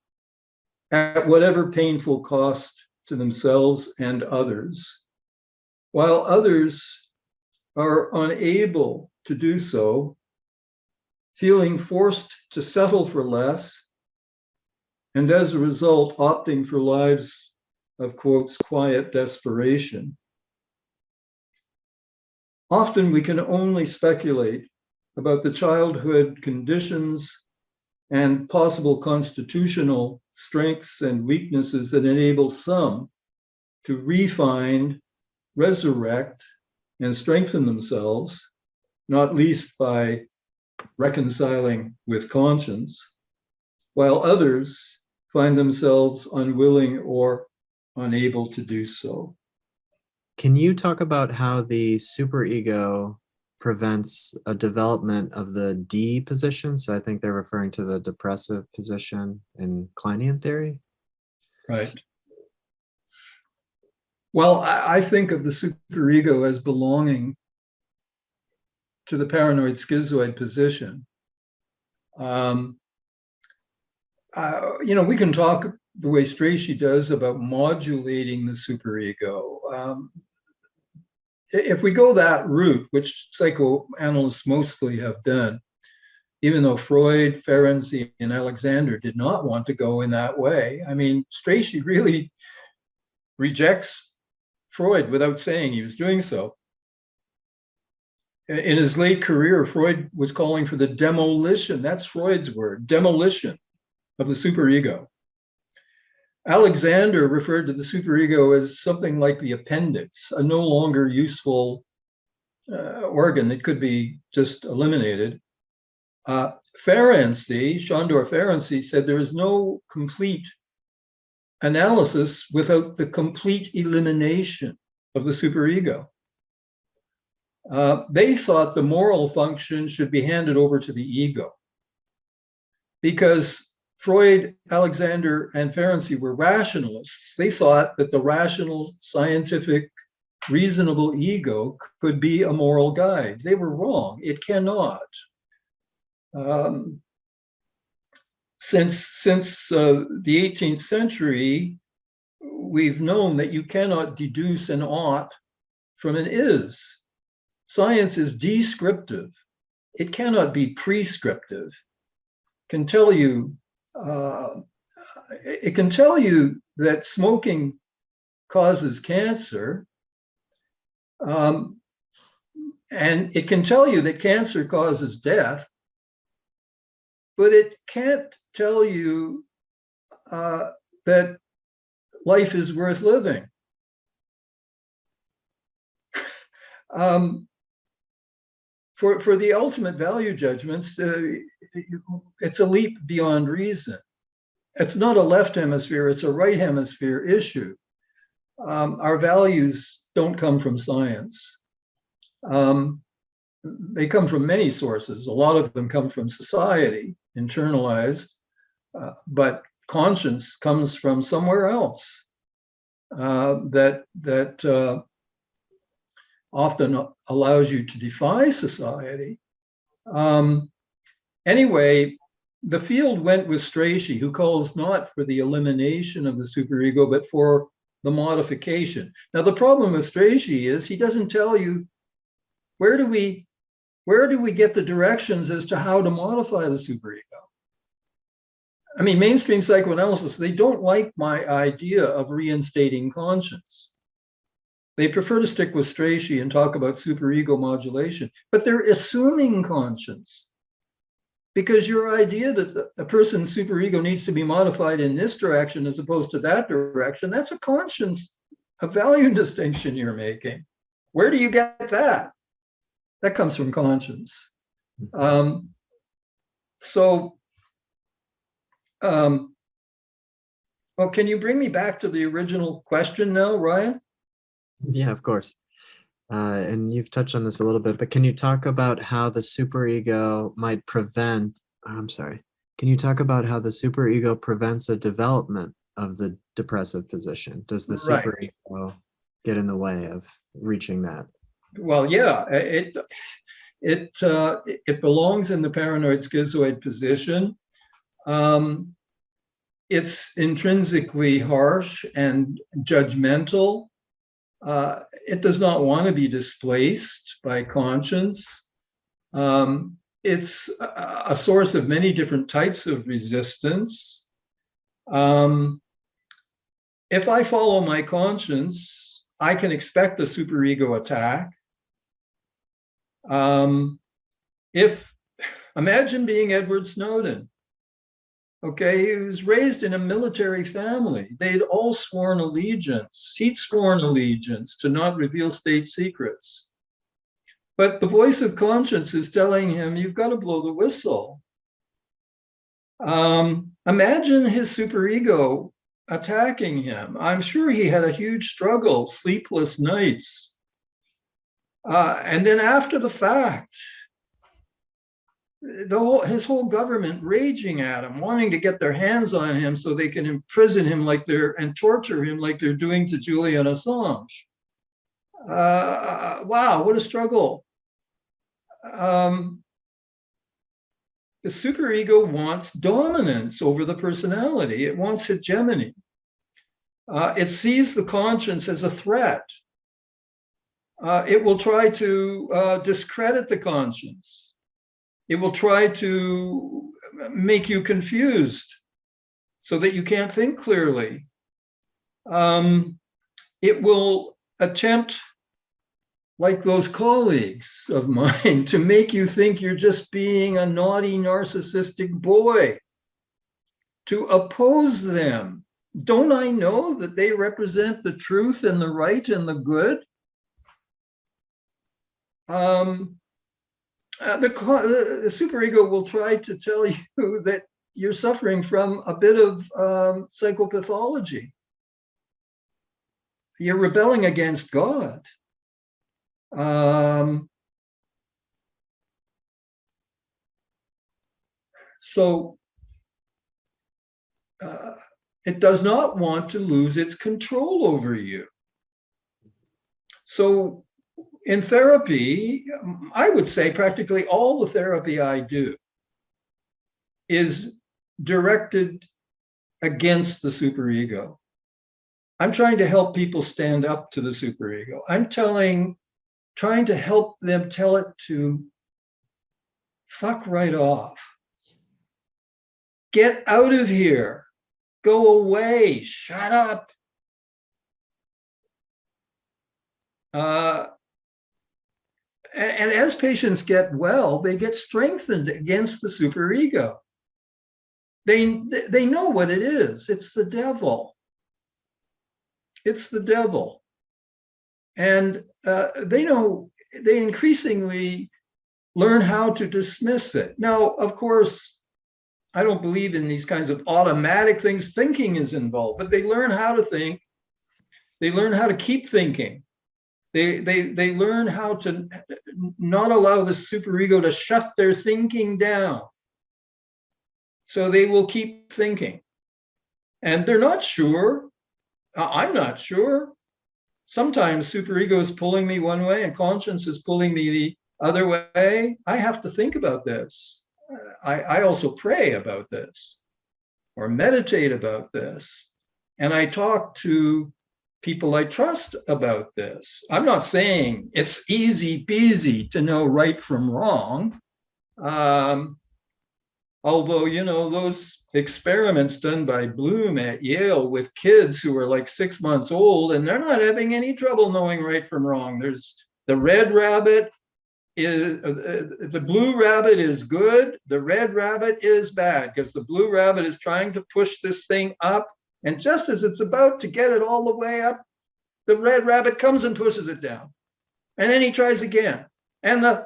at whatever painful cost to themselves and others, while others are unable to do so, feeling forced to settle for less, and as a result, opting for lives of, quotes, quiet desperation. Often we can only speculate about the childhood conditions and possible constitutional strengths and weaknesses that enable some to refine, resurrect, and strengthen themselves, not least by reconciling with conscience, while others find themselves unwilling or unable to do so. Can you talk about how the superego prevents a development of the D position? So I think they're referring to the depressive position in Kleinian theory. Right. Well, I think of the superego as belonging to the paranoid schizoid position. We can talk the way Strachey does about modulating the superego. If we go that route, which psychoanalysts mostly have done, even though Freud, Ferenczi, and Alexander did not want to go in that way. I mean, Strachey really rejects Freud without saying he was doing so. In his late career, Freud was calling for the demolition, that's Freud's word, demolition of the superego. Alexander referred to the superego as something like the appendix, a no longer useful organ that could be just eliminated. Ferenczi, Sándor Ferenczi, said there is no complete analysis without the complete elimination of the superego. They thought the moral function should be handed over to the ego because Freud, Alexander, and Ferenczi were rationalists. They thought that the rational, scientific, reasonable ego could be a moral guide. They were wrong. It cannot. Since the 18th century, we've known that you cannot deduce an ought from an is. Science is descriptive. It cannot be prescriptive. It can tell you that smoking causes cancer, and it can tell you that cancer causes death, but it can't tell you that life is worth living. For the ultimate value judgments, it's a leap beyond reason. It's not a left hemisphere, it's a right hemisphere issue. Our values don't come from science. They come from many sources. A lot of them come from society, internalized, but conscience comes from somewhere else that often allows you to defy society. Anyway, the field went with Strachey, who calls not for the elimination of the superego, but for the modification. Now, the problem with Strachey is he doesn't tell you where do we get the directions as to how to modify the superego. I mean, mainstream psychoanalysis, they don't like my idea of reinstating conscience. They prefer to stick with Strachey and talk about superego modulation, but they're assuming conscience. Because your idea that a person's superego needs to be modified in this direction as opposed to that direction, that's a conscience, a value distinction you're making. Where do you get that? That comes from conscience. Well, can you bring me back to the original question now, Ryan? Yeah, of course. And you've touched on this a little bit, but can you talk about how the superego might prevent, can you talk about how the superego prevents a development of the depressive position? Does the superego get in the way of reaching that? Well, yeah, it belongs in the paranoid schizoid position. It's intrinsically harsh and judgmental. It does not want to be displaced by conscience. It's a source of many different types of resistance. If I follow my conscience, I can expect a superego attack. Imagine being Edward Snowden. Okay, he was raised in a military family. They'd all sworn allegiance. He'd sworn allegiance to not reveal state secrets. But the voice of conscience is telling him, you've got to blow the whistle. Imagine his superego attacking him. I'm sure he had a huge struggle, sleepless nights. And then after the fact, his whole government raging at him, wanting to get their hands on him so they can imprison him and torture him like they're doing to Julian Assange. Wow, what a struggle. The superego wants dominance over the personality. It wants hegemony. It sees the conscience as a threat. It will try to discredit the conscience. It will try to make you confused so that you can't think clearly. It will attempt, like those colleagues of mine, to make you think you're just being a naughty, narcissistic boy, to oppose them. Don't I know that they represent the truth and the right and the good? The superego will try to tell you that you're suffering from a bit of psychopathology. You're rebelling against God. So it does not want to lose its control over you. So in therapy, I would say practically all the therapy I do is directed against the superego. I'm trying to help people stand up to the superego. I'm trying to help them tell it to fuck right off. Get out of here. Go away. Shut up. And as patients get well, they get strengthened against the superego. They know what it is. It's the devil. It's the devil. And they increasingly learn how to dismiss it. Now, of course, I don't believe in these kinds of automatic things. Thinking is involved, but they learn how to think. They learn how to keep thinking. They learn how to not allow the superego to shut their thinking down. So they will keep thinking. And they're not sure. I'm not sure. Sometimes superego is pulling me one way and conscience is pulling me the other way. I have to think about this. I also pray about this or meditate about this. And I talk to people I trust about this. I'm not saying it's easy peasy to know right from wrong. Although, those experiments done by Bloom at Yale with kids who are like 6 months old, and they're not having any trouble knowing right from wrong. There's the red rabbit is the blue rabbit is good. The red rabbit is bad because the blue rabbit is trying to push this thing up. And just as it's about to get it all the way up, the red rabbit comes and pushes it down. And then he tries again. And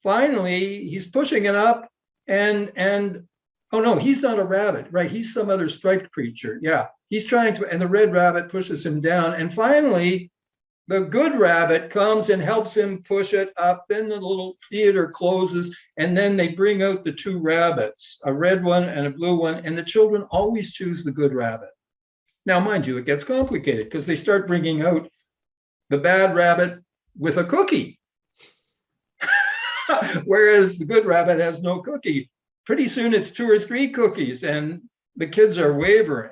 finally, he's pushing it up and oh no, he's not a rabbit, right? He's some other striped creature. Yeah, he's trying to, and the red rabbit pushes him down. And finally, the good rabbit comes and helps him push it up. Then the little theater closes, and then they bring out the two rabbits, a red one and a blue one, and the children always choose the good rabbit. Now, mind you, it gets complicated because they start bringing out the bad rabbit with a cookie. Whereas the good rabbit has no cookie. Pretty soon it's 2 or 3 cookies and the kids are wavering.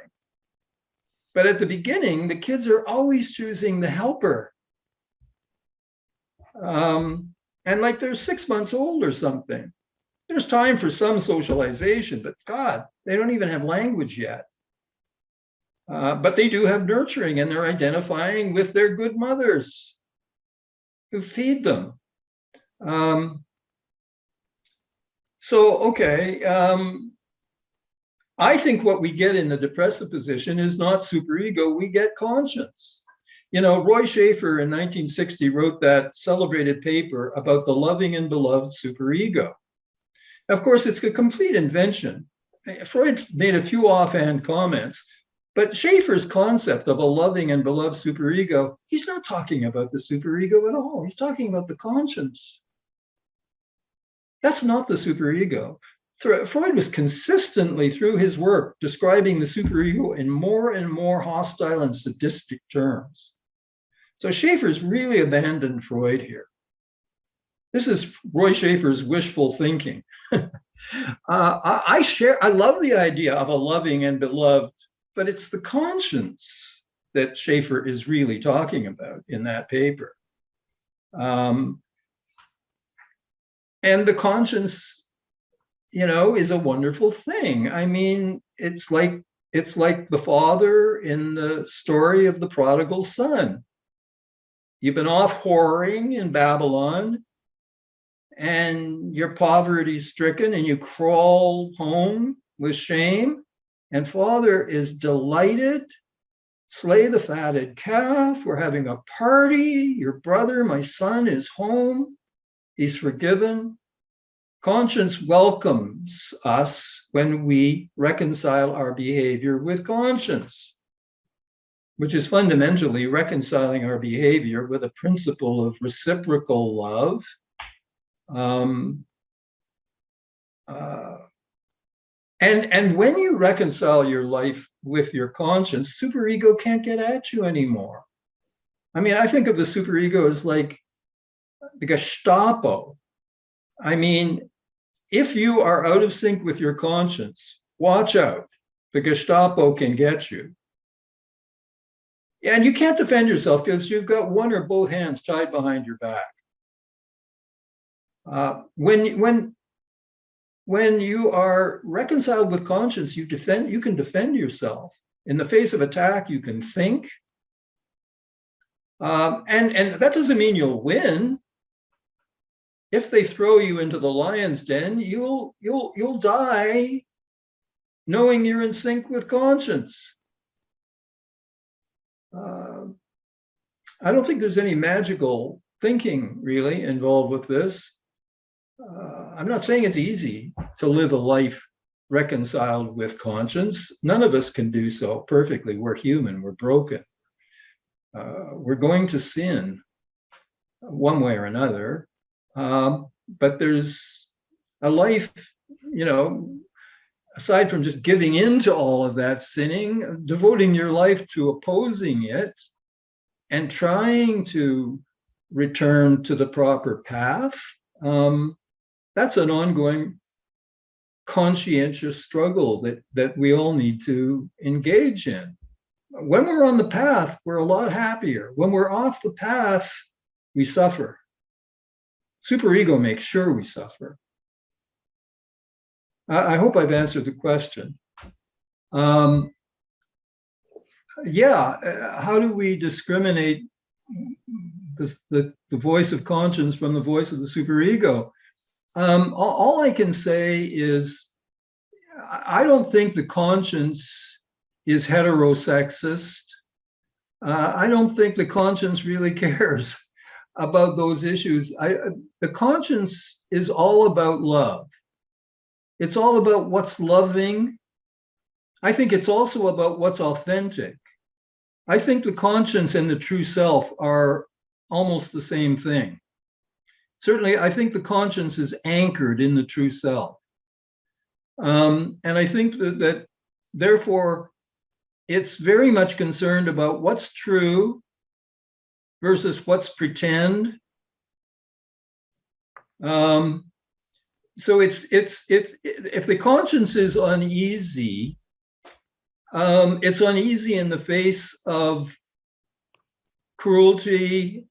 But at the beginning, the kids are always choosing the helper. And like they're 6 months old or something. There's time for some socialization, but God, they don't even have language yet. But they do have nurturing, and they're identifying with their good mothers who feed them. I think what we get in the depressive position is not superego, we get conscience. You know, Roy Schaefer in 1960 wrote that celebrated paper about the loving and beloved superego. Of course, it's a complete invention. Freud made a few offhand comments, but Schaefer's concept of a loving and beloved superego, he's not talking about the superego at all. He's talking about the conscience. That's not the superego. Freud was consistently, through his work, describing the superego in more and more hostile and sadistic terms. So Schaefer's really abandoned Freud here. This is Roy Schaefer's wishful thinking. I love the idea of a loving and beloved, but it's the conscience that Schaefer is really talking about in that paper. And the conscience, you know, is a wonderful thing. I mean, it's like the father in the story of the prodigal son. You've been off whoring in Babylon, and you're poverty stricken, and you crawl home with shame, and father is delighted. Slay the fatted calf. We're having a party. Your brother, my son, is home. He's forgiven. Conscience welcomes us when we reconcile our behavior with conscience, which is fundamentally reconciling our behavior with a principle of reciprocal love. And when you reconcile your life with your conscience, superego can't get at you anymore. I mean, I think of the superego as like the Gestapo. I mean, if you are out of sync with your conscience, watch out. The Gestapo can get you. And you can't defend yourself because you've got one or both hands tied behind your back. When you are reconciled with conscience, you can defend yourself. In the face of attack, you can think. And that doesn't mean you'll win. If they throw you into the lion's den, you'll die knowing you're in sync with conscience. I don't think there's any magical thinking really involved with this. I'm not saying it's easy to live a life reconciled with conscience. None of us can do so perfectly. We're human, we're broken. We're going to sin one way or another. But there's a life, you know, aside from just giving into all of that sinning, devoting your life to opposing it and trying to return to the proper path. That's an ongoing conscientious struggle that we all need to engage in. When we're on the path, we're a lot happier. When we're off the path, we suffer. Superego makes sure we suffer. I hope I've answered the question. How do we discriminate the voice of conscience from the voice of the superego? All I can say is I don't think the conscience is heterosexist. I don't think the conscience really cares about those issues. The conscience is all about love. It's all about what's loving. I think it's also about what's authentic. I think the conscience and the true self are almost the same thing. Certainly, I think the conscience is anchored in the true self. And I think that therefore, it's very much concerned about what's true versus what's pretend. So it's if the conscience is uneasy, it's uneasy in the face of cruelty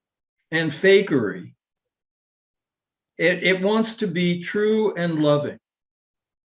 and fakery. It wants to be true and loving.